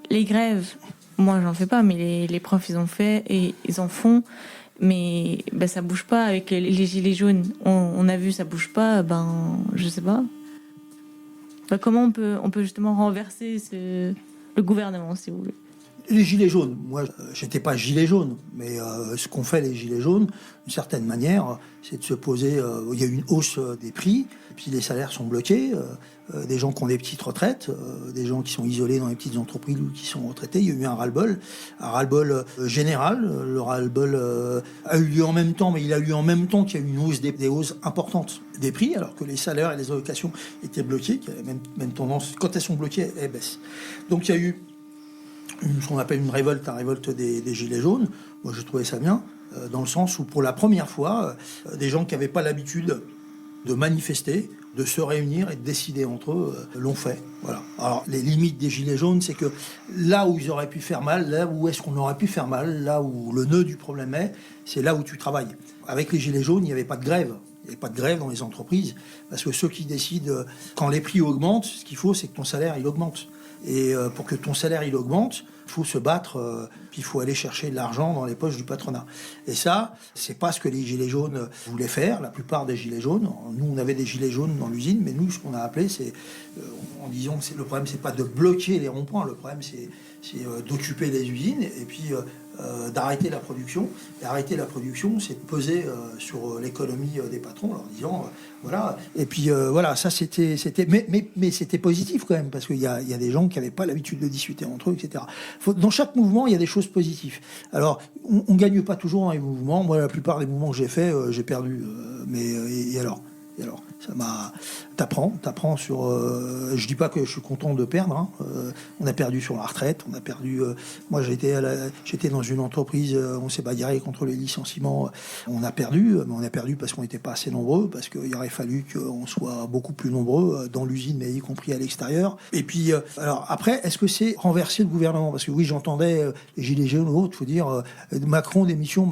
Les grèves, moi, j'en fais pas, mais les profs, ils en fait et ils en font. Mais ça bouge pas avec les gilets jaunes. On a vu, ça bouge pas. Je sais pas. Comment on peut justement renverser le gouvernement, si vous voulez? Les gilets jaunes, moi, j'étais pas gilet jaune, mais ce qu'ont fait les gilets jaunes, d'une certaine manière, c'est de se poser. Il y a eu une hausse des prix, puis les salaires sont bloqués. Des gens qui ont des petites retraites, des gens qui sont isolés dans les petites entreprises ou qui sont retraités. Il y a eu un ras-le-bol général. Le ras-le-bol a eu lieu en même temps, mais il a eu lieu en même temps qu'il y a eu une hausse des hausses importantes des prix, alors que les salaires et les allocations étaient bloqués, qu'il y avait même tendance, quand elles sont bloquées, elles baissent. Donc il y a eu ce qu'on appelle une révolte, la révolte des Gilets jaunes. Moi, je trouvais ça bien, dans le sens où, pour la première fois, des gens qui n'avaient pas l'habitude de manifester, de se réunir et de décider entre eux, l'ont fait. Voilà. Alors, les limites des Gilets jaunes, c'est que là où ils auraient pu faire mal, là où est-ce qu'on aurait pu faire mal, là où le nœud du problème est, c'est là où tu travailles. Avec les Gilets jaunes, il n'y avait pas de grève. Il n'y a pas de grève dans les entreprises, parce que ceux qui décident, quand les prix augmentent, ce qu'il faut, c'est que ton salaire, il augmente. Et pour que ton salaire, il augmente, il faut se battre, puis il faut aller chercher de l'argent dans les poches du patronat. Et ça, c'est pas ce que les Gilets jaunes voulaient faire, la plupart des Gilets jaunes. Nous, on avait des Gilets jaunes dans l'usine, mais nous, ce qu'on a appelé, c'est, en disant que le problème, c'est pas de bloquer les ronds-points, le problème, c'est d'occuper les usines, et puis d'arrêter la production. Et arrêter la production, c'est de peser sur l'économie des patrons, en leur disant, voilà. Et puis, voilà, ça, c'était... Mais c'était positif, quand même, parce qu'il y a des gens qui n'avaient pas l'habitude de discuter entre eux, etc. Dans chaque mouvement, il y a des choses positives. Alors, on ne gagne pas toujours dans les mouvements. Moi, la plupart des mouvements que j'ai faits, j'ai perdu. Et alors, ça m'a... T'apprends sur... je dis pas que je suis content de perdre. Hein. On a perdu sur la retraite. On a perdu... moi, j'étais dans une entreprise. On s'est bagarré contre les licenciements. On a perdu. Mais on a perdu parce qu'on n'était pas assez nombreux. Parce qu'il aurait fallu qu'on soit beaucoup plus nombreux dans l'usine, mais y compris à l'extérieur. Et puis, alors après, est-ce que c'est renverser le gouvernement? Parce que oui, j'entendais les Gilets jaunes ou autres, il faut dire Macron démission.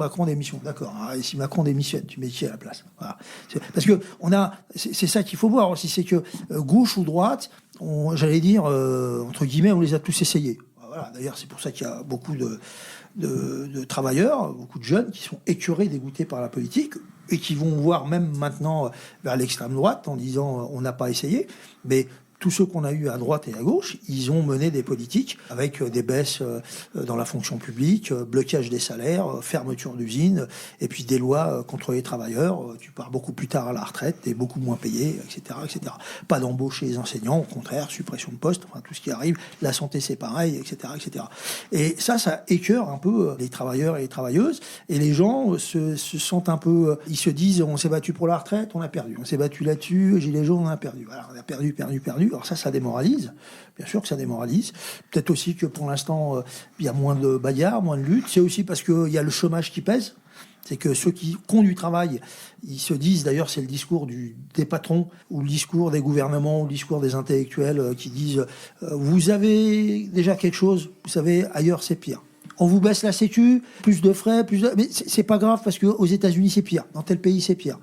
D'accord. Alors, et si Macron démissionne, tu mets qui à la place? Voilà. Parce que c'est ça qu'il faut voir aussi, c'est que gauche ou droite, j'allais dire, entre guillemets, on les a tous essayés. Voilà. D'ailleurs, c'est pour ça qu'il y a beaucoup de travailleurs, beaucoup de jeunes qui sont écœurés, dégoûtés par la politique et qui vont voir même maintenant vers l'extrême droite en disant on n'a pas essayé. Mais tous ceux qu'on a eu à droite et à gauche, ils ont mené des politiques avec des baisses dans la fonction publique, blocage des salaires, fermeture d'usines, et puis des lois contre les travailleurs. Tu pars beaucoup plus tard à la retraite, t'es beaucoup moins payé, etc., etc. Pas d'embauche chez les enseignants, au contraire, suppression de postes, enfin tout ce qui arrive. La santé, c'est pareil, etc., etc. Et ça écœure un peu les travailleurs et les travailleuses. Et les gens se sentent un peu... Ils se disent, on s'est battu pour la retraite, on a perdu. On s'est battu là-dessus, Gilets jaunes, on a perdu. Alors, on a perdu. Alors ça démoralise. Bien sûr que ça démoralise. Peut-être aussi que pour l'instant, il y a moins de bagarres, moins de luttes. C'est aussi parce qu'il y a le chômage qui pèse. C'est que ceux qui ont du travail, ils se disent, d'ailleurs c'est le discours des patrons, ou le discours des gouvernements, ou le discours des intellectuels qui disent vous avez déjà quelque chose, vous savez, ailleurs c'est pire. On vous baisse la sécu, plus de frais, mais c'est pas grave parce que aux États-Unis c'est pire, dans tel pays c'est pire.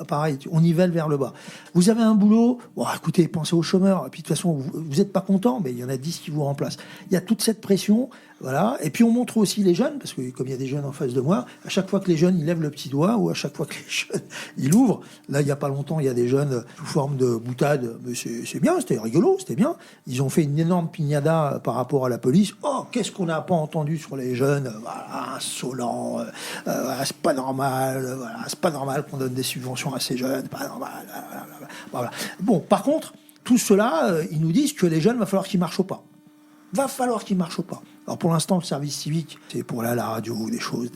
Pareil, on nivelle vers le bas. Vous avez un boulot, bon, écoutez, pensez aux chômeurs. Et puis de toute façon, vous n'êtes pas content, mais il y en a 10 qui vous remplacent. Il y a toute cette pression, voilà. Et puis on montre aussi les jeunes, parce que comme il y a des jeunes en face de moi, à chaque fois que les jeunes ils lèvent le petit doigt, ou à chaque fois que les jeunes ils ouvrent, là il y a pas longtemps, il y a des jeunes sous forme de boutade, mais c'est bien, c'était rigolo, c'était bien. Ils ont fait une énorme piñata par rapport à la police. Oh, qu'est-ce qu'on n'a pas entendu sur les jeunes, voilà, insolents, voilà, c'est pas normal, voilà, c'est pas normal qu'on donne des subventions à ces jeunes, pas normal. Voilà. Bon, par contre, tout cela, ils nous disent que les jeunes, va falloir qu'ils marchent au pas. Alors pour l'instant, le service civique, c'est pour aller à la radio, des choses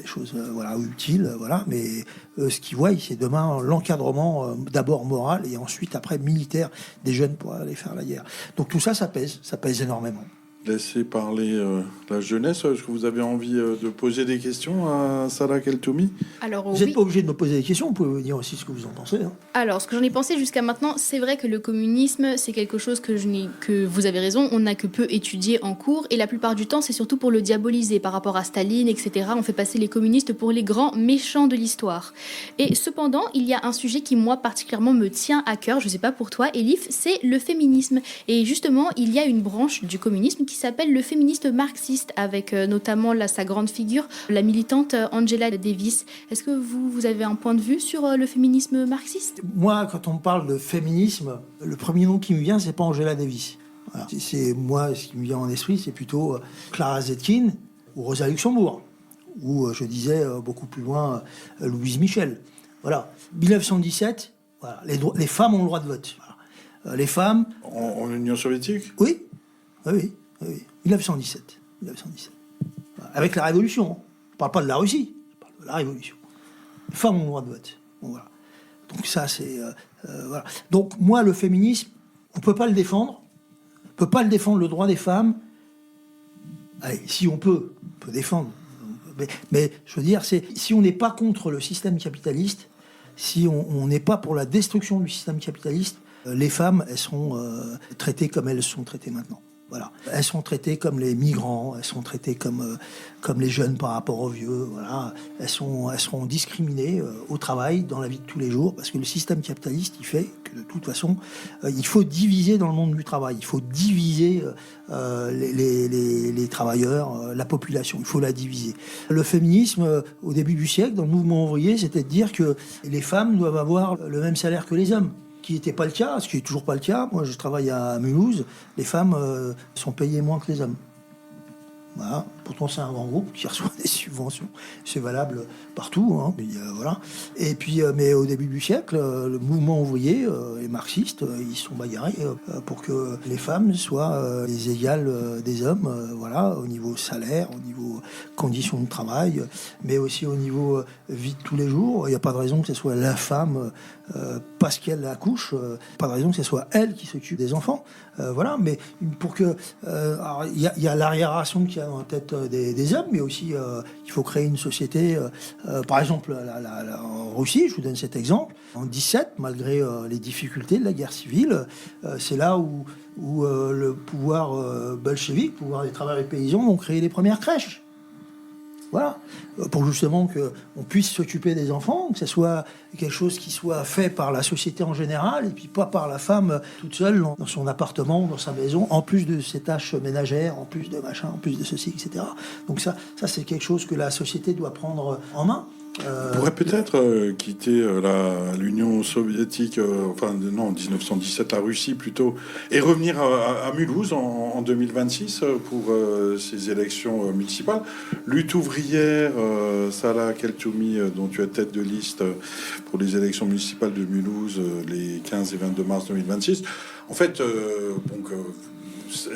voilà, utiles, voilà. Mais ce qu'ils voient, c'est demain l'encadrement, d'abord moral et ensuite après militaire des jeunes pour aller faire la guerre. Donc tout ça, ça pèse énormément. Laissez parler la jeunesse. Est-ce que vous avez envie de poser des questions à Salah Keltoumi? Alors, vous n'êtes pas obligé de me poser des questions, vous pouvez me dire aussi ce que vous en pensez. Hein. Alors, ce que j'en ai pensé jusqu'à maintenant, c'est vrai que le communisme, c'est quelque chose que vous avez raison, on n'a que peu étudié en cours, et la plupart du temps, c'est surtout pour le diaboliser par rapport à Staline, etc. On fait passer les communistes pour les grands méchants de l'histoire. Et cependant, il y a un sujet qui, moi, particulièrement me tient à cœur, je ne sais pas pour toi, Elif, c'est le féminisme. Et justement, il y a une branche du communisme qui s'appelle le féministe marxiste, avec notamment sa grande figure, la militante Angela Davis. Est-ce que vous avez un point de vue sur le féminisme marxiste? Moi, quand on me parle de féminisme, le premier nom qui me vient, c'est pas Angela Davis. Voilà. C'est moi, ce qui me vient en esprit, c'est plutôt Clara Zetkin ou Rosa Luxembourg, ou je disais beaucoup plus loin Louise Michel. Voilà. 1917, voilà. Les femmes ont le droit de vote. Voilà. Les femmes... En Union soviétique? Oui. 1917. Voilà. Avec la Révolution. On ne parle pas de la Russie, on parle de la Révolution. Les femmes ont le droit de vote. Bon, voilà. Donc ça, c'est... voilà. Donc moi, le féminisme, on ne peut pas le défendre. On ne peut pas le défendre, le droit des femmes. Allez, si on peut défendre. Mais je veux dire, si on n'est pas contre le système capitaliste, si on n'est pas pour la destruction du système capitaliste, les femmes, elles seront traitées comme elles sont traitées maintenant. Voilà. Elles sont traitées comme les migrants, elles sont traitées comme les jeunes par rapport aux vieux. Voilà. Elles seront discriminées au travail, dans la vie de tous les jours, parce que le système capitaliste, il fait que de toute façon, il faut diviser dans le monde du travail. Il faut diviser les travailleurs, la population. Il faut la diviser. Le féminisme, au début du siècle, dans le mouvement ouvrier, c'était de dire que les femmes doivent avoir le même salaire que les hommes. Qui n'était pas le cas, ce qui n'est toujours pas le cas. Moi, je travaille à Mulhouse, les femmes sont payées moins que les hommes. Voilà. Pourtant, c'est un grand groupe qui reçoit des subventions. C'est valable partout. Hein. Mais, voilà. Et puis, mais au début du siècle, le mouvement ouvrier, les marxistes, ils se sont bagarrés pour que les femmes soient les égales des hommes, voilà, au niveau salaire, au niveau conditions de travail, mais aussi au niveau vie de tous les jours. Il n'y a pas de raison que ce soit la femme, parce qu'elle accouche, pas de raison que ce soit elle qui s'occupe des enfants. Voilà, mais pour que... il y a l'arriération qui a en tête des hommes, mais aussi il faut créer une société. Par exemple, en Russie, je vous donne cet exemple, en 17, malgré les difficultés de la guerre civile, c'est là où le pouvoir bolchevique, le pouvoir des travailleurs et paysans, ont créé les premières crèches. Voilà, pour justement qu'on puisse s'occuper des enfants, que ce soit quelque chose qui soit fait par la société en général, et puis pas par la femme toute seule dans son appartement, dans sa maison, en plus de ses tâches ménagères, en plus de machin, en plus de ceci, etc. Donc ça c'est quelque chose que la société doit prendre en main. On pourrait peut-être quitter l'Union soviétique, en 1917, la Russie plutôt, et revenir à Mulhouse en 2026 pour ces élections municipales. Lutte ouvrière, Salah Keltoumi, dont tu es tête de liste pour les élections municipales de Mulhouse les 15 et 22 mars 2026. En fait,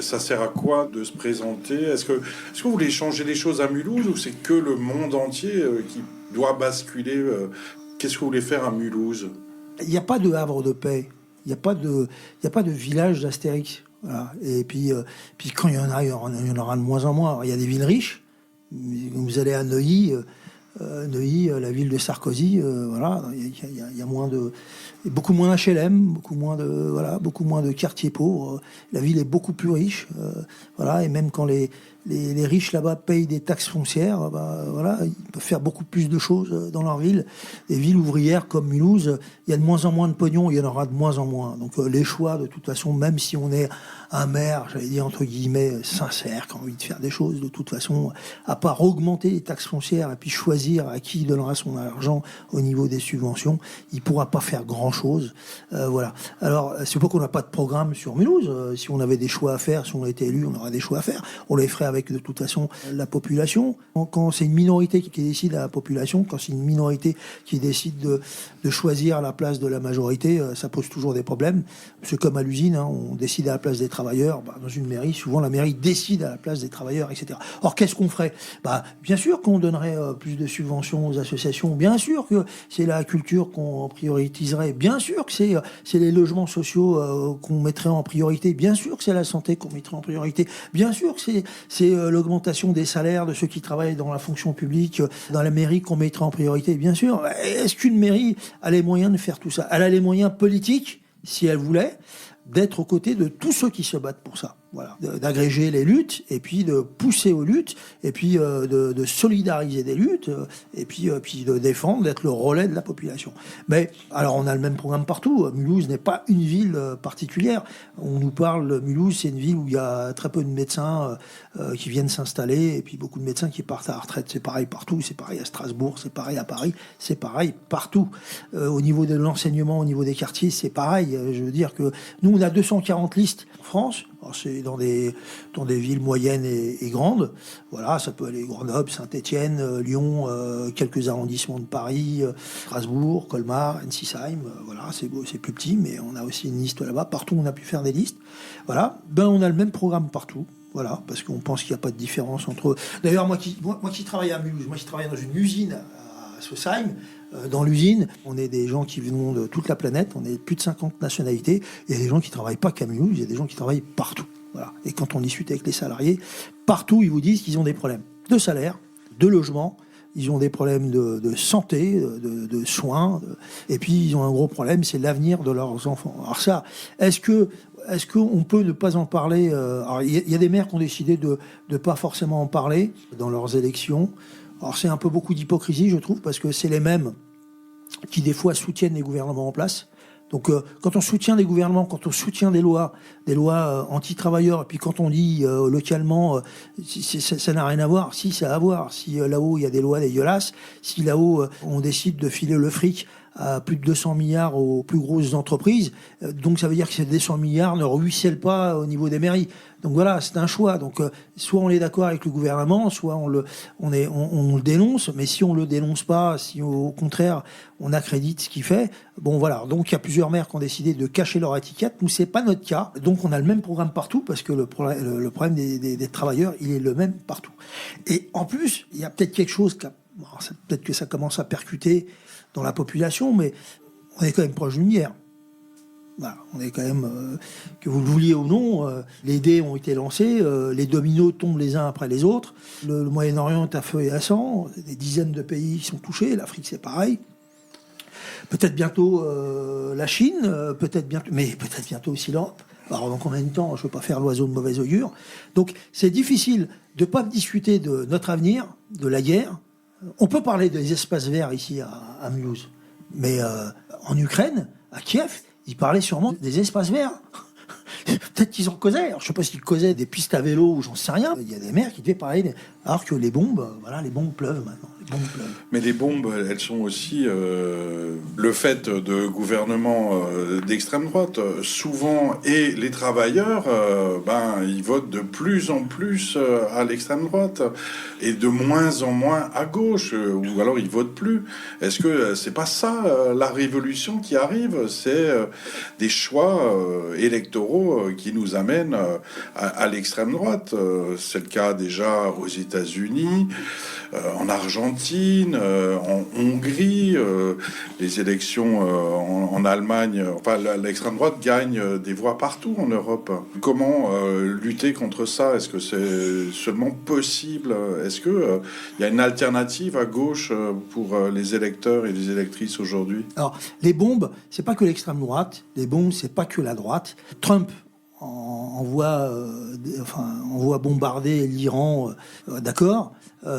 ça sert à quoi de se présenter ? Est-ce que vous voulez changer les choses à Mulhouse, ou c'est que le monde entier qui doit basculer? Qu'est-ce que vous voulez faire à Mulhouse? Il n'y a pas de havre de paix. Il n'y a pas de village d'Astérix. Voilà. Et puis quand il y en aura de moins en moins. Alors, il y a des villes riches. Vous allez à Neuilly, la ville de Sarkozy, voilà, il y a beaucoup moins d'HLM, beaucoup moins de quartiers pauvres. La ville est beaucoup plus riche, voilà, et même quand les riches là-bas payent des taxes foncières, voilà, ils peuvent faire beaucoup plus de choses dans leur ville. Des villes ouvrières comme Mulhouse, il y a de moins en moins de pognon, il y en aura de moins en moins. Donc les choix, de toute façon, même si on est un maire, j'allais dire entre guillemets, sincère, qui a envie de faire des choses, de toute façon, à part augmenter les taxes foncières et puis choisir à qui il donnera son argent au niveau des subventions, il pourra pas faire grand-chose. Voilà. Alors, c'est pas qu'on n'a pas de programme sur Mulhouse. Si on avait des choix à faire, si on était élu, on aurait des choix à faire. On les ferait avec, de toute façon, la population. Quand c'est une minorité qui décide à la population, quand c'est une minorité qui décide de choisir la place de la majorité, ça pose toujours des problèmes. C'est comme à l'usine, hein, on décide à la place des travailleurs. Dans une mairie, souvent la mairie décide à la place des travailleurs, etc. Or, qu'est-ce qu'on ferait ? Bien sûr qu'on donnerait plus de subventions aux associations, bien sûr que c'est la culture qu'on prioriserait, bien sûr que c'est les logements sociaux qu'on mettrait en priorité, bien sûr que c'est la santé qu'on mettrait en priorité, bien sûr que c'est l'augmentation des salaires de ceux qui travaillent dans la fonction publique, dans la mairie qu'on mettrait en priorité, bien sûr. Est-ce qu'une mairie a les moyens de faire tout ça ? Elle a les moyens politiques, si elle voulait, d'être aux côtés de tous ceux qui se battent pour ça. Voilà, d'agréger les luttes, et puis de pousser aux luttes, et puis de solidariser des luttes, et puis de défendre, d'être le relais de la population. Mais alors on a le même programme partout. Mulhouse n'est pas une ville particulière. On nous parle, Mulhouse, c'est une ville où il y a très peu de médecins qui viennent s'installer, et puis beaucoup de médecins qui partent à la retraite. C'est pareil partout, c'est pareil à Strasbourg, c'est pareil à Paris, c'est pareil partout. Au niveau de l'enseignement, au niveau des quartiers, c'est pareil. Je veux dire que nous, on a 240 listes en France. Alors, c'est dans des villes moyennes et grandes. Voilà, ça peut aller Grenoble, Saint-Étienne, Lyon, quelques arrondissements de Paris, Strasbourg, Colmar, Ensisheim. Voilà, c'est plus petit, mais on a aussi une liste là-bas. Partout, on a pu faire des listes. Voilà, on a le même programme partout. Voilà, parce qu'on pense qu'il n'y a pas de différence entre eux. D'ailleurs, moi qui travaille à Mulhouse, moi qui travaille dans une usine à Sausheim, dans l'usine, on est des gens qui viennent de toute la planète, on est plus de 50 nationalités, il y a des gens qui ne travaillent pas qu'à Mulhouse, il y a des gens qui travaillent partout. Voilà. Et quand on discute avec les salariés, partout ils vous disent qu'ils ont des problèmes de salaire, de logement, ils ont des problèmes de santé, de soins, et puis ils ont un gros problème, c'est l'avenir de leurs enfants. Alors ça, est-ce qu'on peut ne pas en parler ? Alors il y a des maires qui ont décidé de ne pas forcément en parler dans leurs élections. Alors c'est un peu beaucoup d'hypocrisie, je trouve, parce que c'est les mêmes qui des fois soutiennent les gouvernements en place. Donc quand on soutient des gouvernements, quand on soutient des lois anti-travailleurs, et puis quand on dit localement, ça n'a rien à voir. Si, ça a à voir. Si là-haut il y a des lois dégueulasses, si là-haut on décide de filer le fric à plus de 200 milliards aux plus grosses entreprises. Donc ça veut dire que ces 200 milliards ne ruissellent pas au niveau des mairies. Donc voilà, c'est un choix. Donc soit on est d'accord avec le gouvernement, soit on le dénonce. Mais si on le dénonce pas, si au contraire on accrédite ce qu'il fait, bon voilà. Donc il y a plusieurs maires qui ont décidé de cacher leur étiquette. Nous, c'est pas notre cas. Donc on a le même programme partout parce que le problème des travailleurs, il est le même partout. Et en plus, il y a peut-être quelque chose peut-être que ça commence à percuter dans la population, mais on est quand même proche d'une guerre. Voilà, on est quand même, que vous le vouliez ou non, les dés ont été lancés, les dominos tombent les uns après les autres. Le Moyen-Orient est à feu et à sang, des dizaines de pays qui sont touchés, l'Afrique c'est pareil. Peut-être bientôt la Chine, peut-être bientôt aussi l'Europe. Alors dans combien de temps? Je ne veux pas faire l'oiseau de mauvaise augure. Donc c'est difficile de ne pas discuter de notre avenir, de la guerre. On peut parler des espaces verts ici à Mulhouse, mais en Ukraine, à Kiev, ils parlaient sûrement des espaces verts. Peut-être qu'ils en causaient. Alors, je ne sais pas s'ils causaient des pistes à vélo ou j'en sais rien. Il y a des maires qui devaient parler. Alors que les bombes, les bombes pleuvent maintenant. Mais les bombes, elles sont aussi le fait de gouvernements d'extrême droite. Souvent, et les travailleurs, ils votent de plus en plus à l'extrême droite et de moins en moins à gauche, ou alors ils votent plus. Est-ce que c'est pas ça la révolution qui arrive? C'est des choix électoraux qui nous amènent à l'extrême droite. C'est le cas déjà aux États-Unis, en Argentine, en Hongrie, les élections en Allemagne. Enfin, l'extrême droite gagne des voix partout en Europe. Comment lutter contre ça? Est-ce que c'est seulement possible? Est-ce que il y a une alternative à gauche pour les électeurs et les électrices aujourd'hui? Alors, les bombes, c'est pas que l'extrême droite. Les bombes, c'est pas que la droite. Trump envoie bombarder l'Iran, d'accord,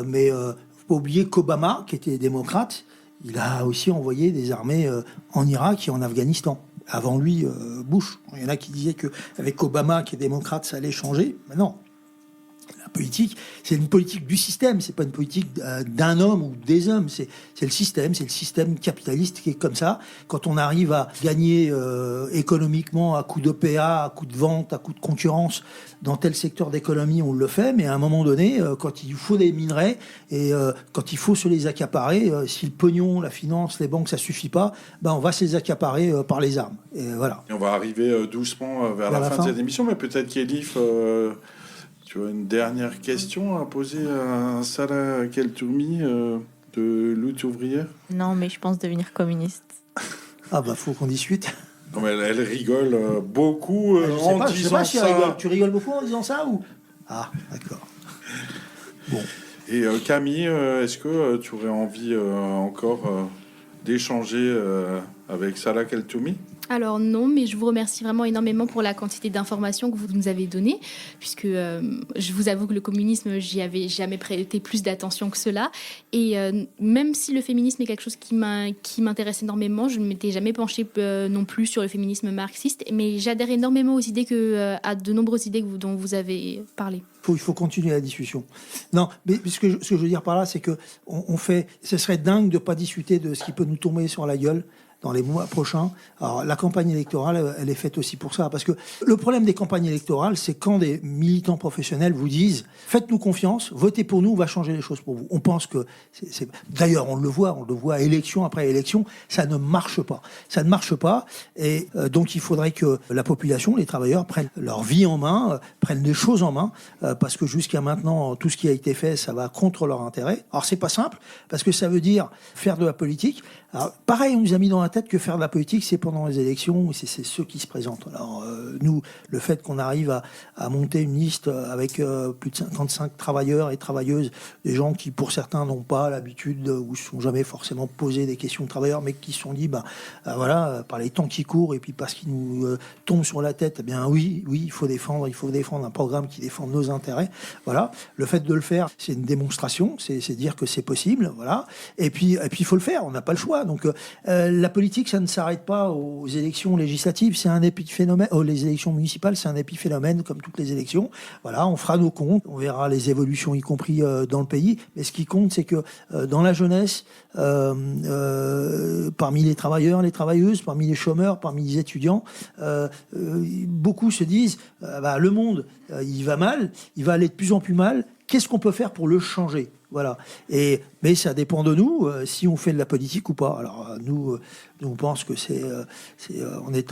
mais faut pas oublier qu'Obama, qui était démocrate, il a aussi envoyé des armées en Irak et en Afghanistan. Avant lui, Bush. Il y en a qui disaient qu'avec Obama, qui est démocrate, ça allait changer. Mais non. La politique, c'est une politique du système, c'est pas une politique d'un homme ou des hommes, c'est le système capitaliste qui est comme ça. Quand on arrive à gagner économiquement à coup d'OPA, à coup de vente, à coup de concurrence dans tel secteur d'économie, on le fait, mais à un moment donné, quand il faut des minerais et quand il faut se les accaparer, si le pognon, la finance, les banques, ça suffit pas, on va se les accaparer par les armes. Et voilà. Et on va arriver doucement vers la fin de cette émission, mais peut-être qu'Elif... tu as une dernière question à poser à Salah Keltoumi de Lutte ouvrière? Non, mais je pense devenir communiste. Ah faut qu'on discute. Non, mais elle rigole beaucoup en disant ça. Tu rigoles beaucoup en disant ça ou? Ah, d'accord. Bon. Et Camille, est-ce que tu aurais envie encore d'échanger avec Salah Keltoumi? Alors non, mais je vous remercie vraiment énormément pour la quantité d'informations que vous nous avez données, puisque je vous avoue que le communisme, j'y avais jamais prêté plus d'attention que cela. Et même si le féminisme est quelque chose qui m'intéresse énormément, je ne m'étais jamais penchée non plus sur le féminisme marxiste, mais j'adhère énormément aux idées à de nombreuses idées dont vous avez parlé. Il faut continuer la discusce. Non, mais ce que je veux dire par là, c'est que ce serait dingue de pas discuter de ce qui peut nous tomber sur la gueule dans les mois prochains. Alors, la campagne électorale, elle est faite aussi pour ça. Parce que le problème des campagnes électorales, c'est quand des militants professionnels vous disent « Faites-nous confiance, votez pour nous, on va changer les choses pour vous ». On pense que... D'ailleurs, on le voit élection après élection, ça ne marche pas. Ça ne marche pas. Et donc, il faudrait que la population, les travailleurs, prennent leur vie en main, prennent les choses en main, parce que jusqu'à maintenant, tout ce qui a été fait, ça va contre leur intérêt. Alors, c'est pas simple, parce que ça veut dire faire de la politique. Alors, pareil, on nous a mis dans la tête que faire de la politique, c'est pendant les élections, c'est ceux qui se présentent. Alors, nous, le fait qu'on arrive à monter une liste avec plus de 55 travailleurs et travailleuses, des gens qui, pour certains, n'ont pas l'habitude ou ne sont jamais forcément posé des questions de travailleurs, mais qui se sont dit, voilà, par les temps qui courent et puis parce qu'ils nous tombent sur la tête, eh bien oui, il faut défendre un programme qui défende nos intérêts. Voilà. Le fait de le faire, c'est une démonstration, c'est dire que c'est possible, voilà. Et puis il faut le faire, on n'a pas le choix. Donc la politique, ça ne s'arrête pas aux élections législatives, c'est un épiphénomène. Les élections municipales, c'est un épiphénomène comme toutes les élections. Voilà, on fera nos comptes, on verra les évolutions, y compris dans le pays. Mais ce qui compte, c'est que dans la jeunesse, parmi les travailleurs, les travailleuses, parmi les chômeurs, parmi les étudiants, beaucoup se disent le monde, il va mal, il va aller de plus en plus mal. Qu'est-ce qu'on peut faire pour le changer ? Voilà. Mais ça dépend de nous, si on fait de la politique ou pas. Alors nous on pense que c'est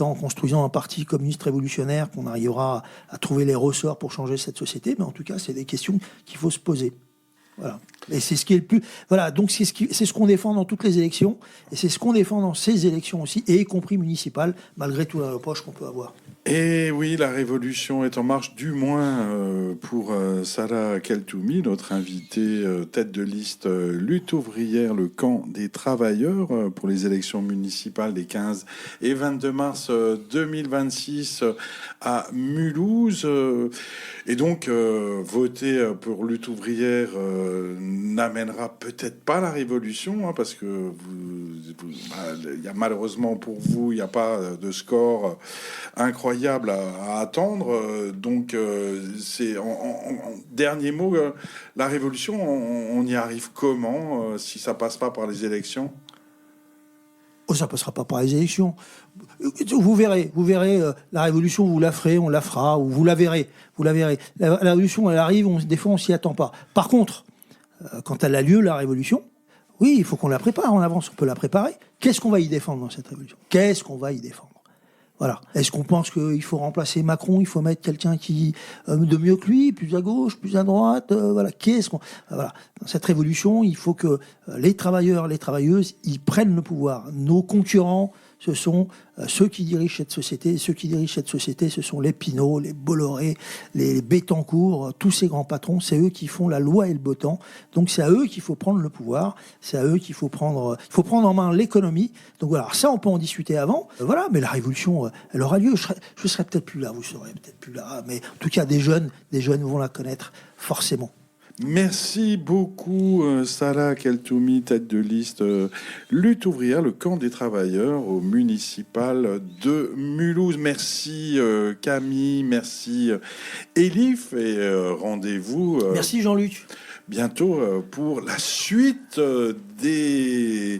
en construisant un parti communiste révolutionnaire qu'on arrivera à trouver les ressorts pour changer cette société. Mais en tout cas, c'est des questions qu'il faut se poser. Voilà. Et c'est ce qui est le plus. Voilà. Donc c'est ce qu'on défend dans toutes les élections, et c'est ce qu'on défend dans ces élections aussi, et y compris municipales, malgré tout les reproches qu'on peut avoir. Et oui, la révolution est en marche, du moins pour Salah Keltoumi, notre invité tête de liste lutte ouvrière, le camp des travailleurs, pour les élections municipales des 15 et 22 mars 2026 à Mulhouse. Et donc, voter pour lutte ouvrière n'amènera peut-être pas la révolution, parce que y a, malheureusement pour vous, il n'y a pas de score incroyable à attendre. Donc, c'est en dernier mot, la révolution, on y arrive comment si ça passe pas par les élections ? Oh, ça passera pas par les élections. Vous verrez, la révolution, vous la ferez, on la fera, ou vous la verrez. La révolution, elle arrive, des fois, on s'y attend pas. Par contre, quand elle a lieu, la révolution, oui, il faut qu'on la prépare en avance, on peut la préparer. Qu'est-ce qu'on va y défendre dans cette révolution ? Qu'est-ce qu'on va y défendre ? Voilà. Est-ce qu'on pense qu'il faut remplacer Macron, il faut mettre quelqu'un qui de mieux que lui, plus à gauche, plus à droite, voilà. Voilà. Dans cette révolution, il faut que les travailleurs, les travailleuses, ils prennent le pouvoir. Nos concurrents, ce sont ceux qui dirigent cette société. Et ceux qui dirigent cette société, ce sont les Pinault, les Bolloré, les Bettencourt, tous ces grands patrons. C'est eux qui font la loi et le beau temps. Donc c'est à eux qu'il faut prendre le pouvoir. C'est à eux qu'il faut prendre. Il faut prendre en main l'économie. Donc voilà. Alors ça, on peut en discuter avant. Voilà. Mais la révolution, elle aura lieu. Je serai peut-être plus là. Vous serez peut-être plus là. Mais en tout cas, des jeunes vont la connaître forcément. Merci beaucoup, Salah Keltoumi, tête de liste lutte ouvrière, le camp des travailleurs au municipal de Mulhouse. Merci Camille, merci Elif, et rendez-vous. Merci Jean-Luc. Bientôt pour la suite des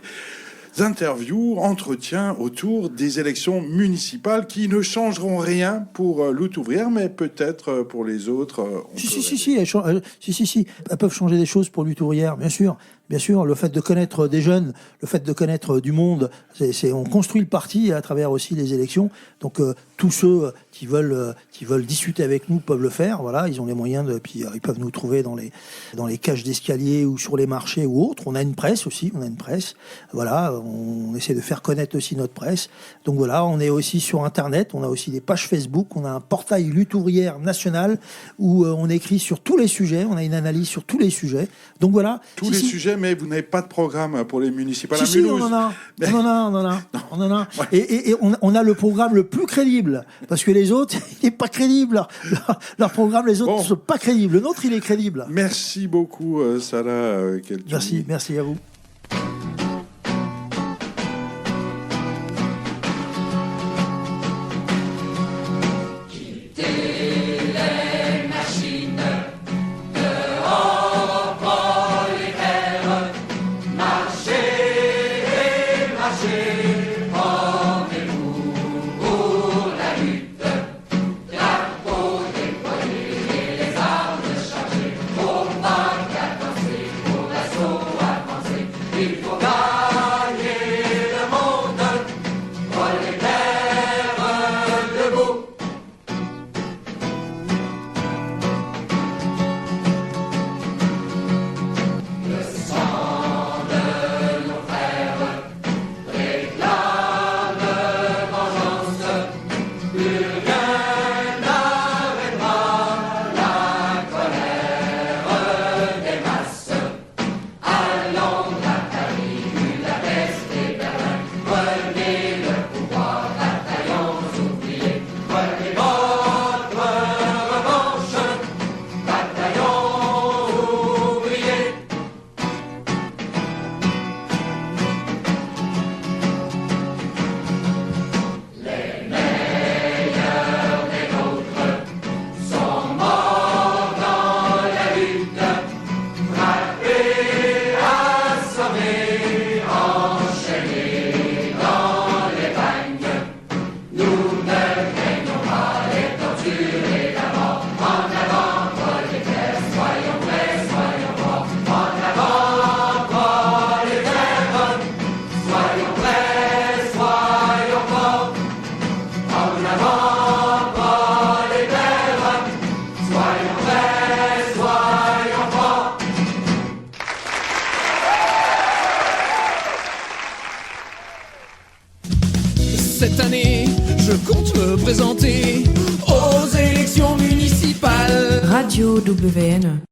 interviews, entretiens autour des élections municipales qui ne changeront rien pour lutte ouvrière, mais peut-être pour les autres. Si, elles peuvent changer des choses pour lutte ouvrière, bien sûr. Bien sûr, le fait de connaître des jeunes, le fait de connaître du monde, on construit le parti à travers aussi les élections. Donc tous ceux qui veulent discuter avec nous peuvent le faire. Voilà, ils ont les moyens puis ils peuvent nous trouver dans les cages d'escalier ou sur les marchés ou autres. On a une presse aussi, Voilà, on essaie de faire connaître aussi notre presse. Donc voilà, on est aussi sur Internet, on a aussi des pages Facebook, on a un portail lutte ouvrière nationale où on écrit sur tous les sujets, on a une analyse sur tous les sujets. Donc voilà. Tous les sujets, mais vous n'avez pas de programme pour les municipales à Mulhouse. Si, on en a. Et on a le programme le plus crédible, parce que les autres, il n'est pas crédible. Leur programme, les autres ne sont pas crédibles. Le nôtre, il est crédible. Merci beaucoup, Salah Keltoumi. Merci à vous. cette année, je compte me présenter aux élections municipales. Radio WN.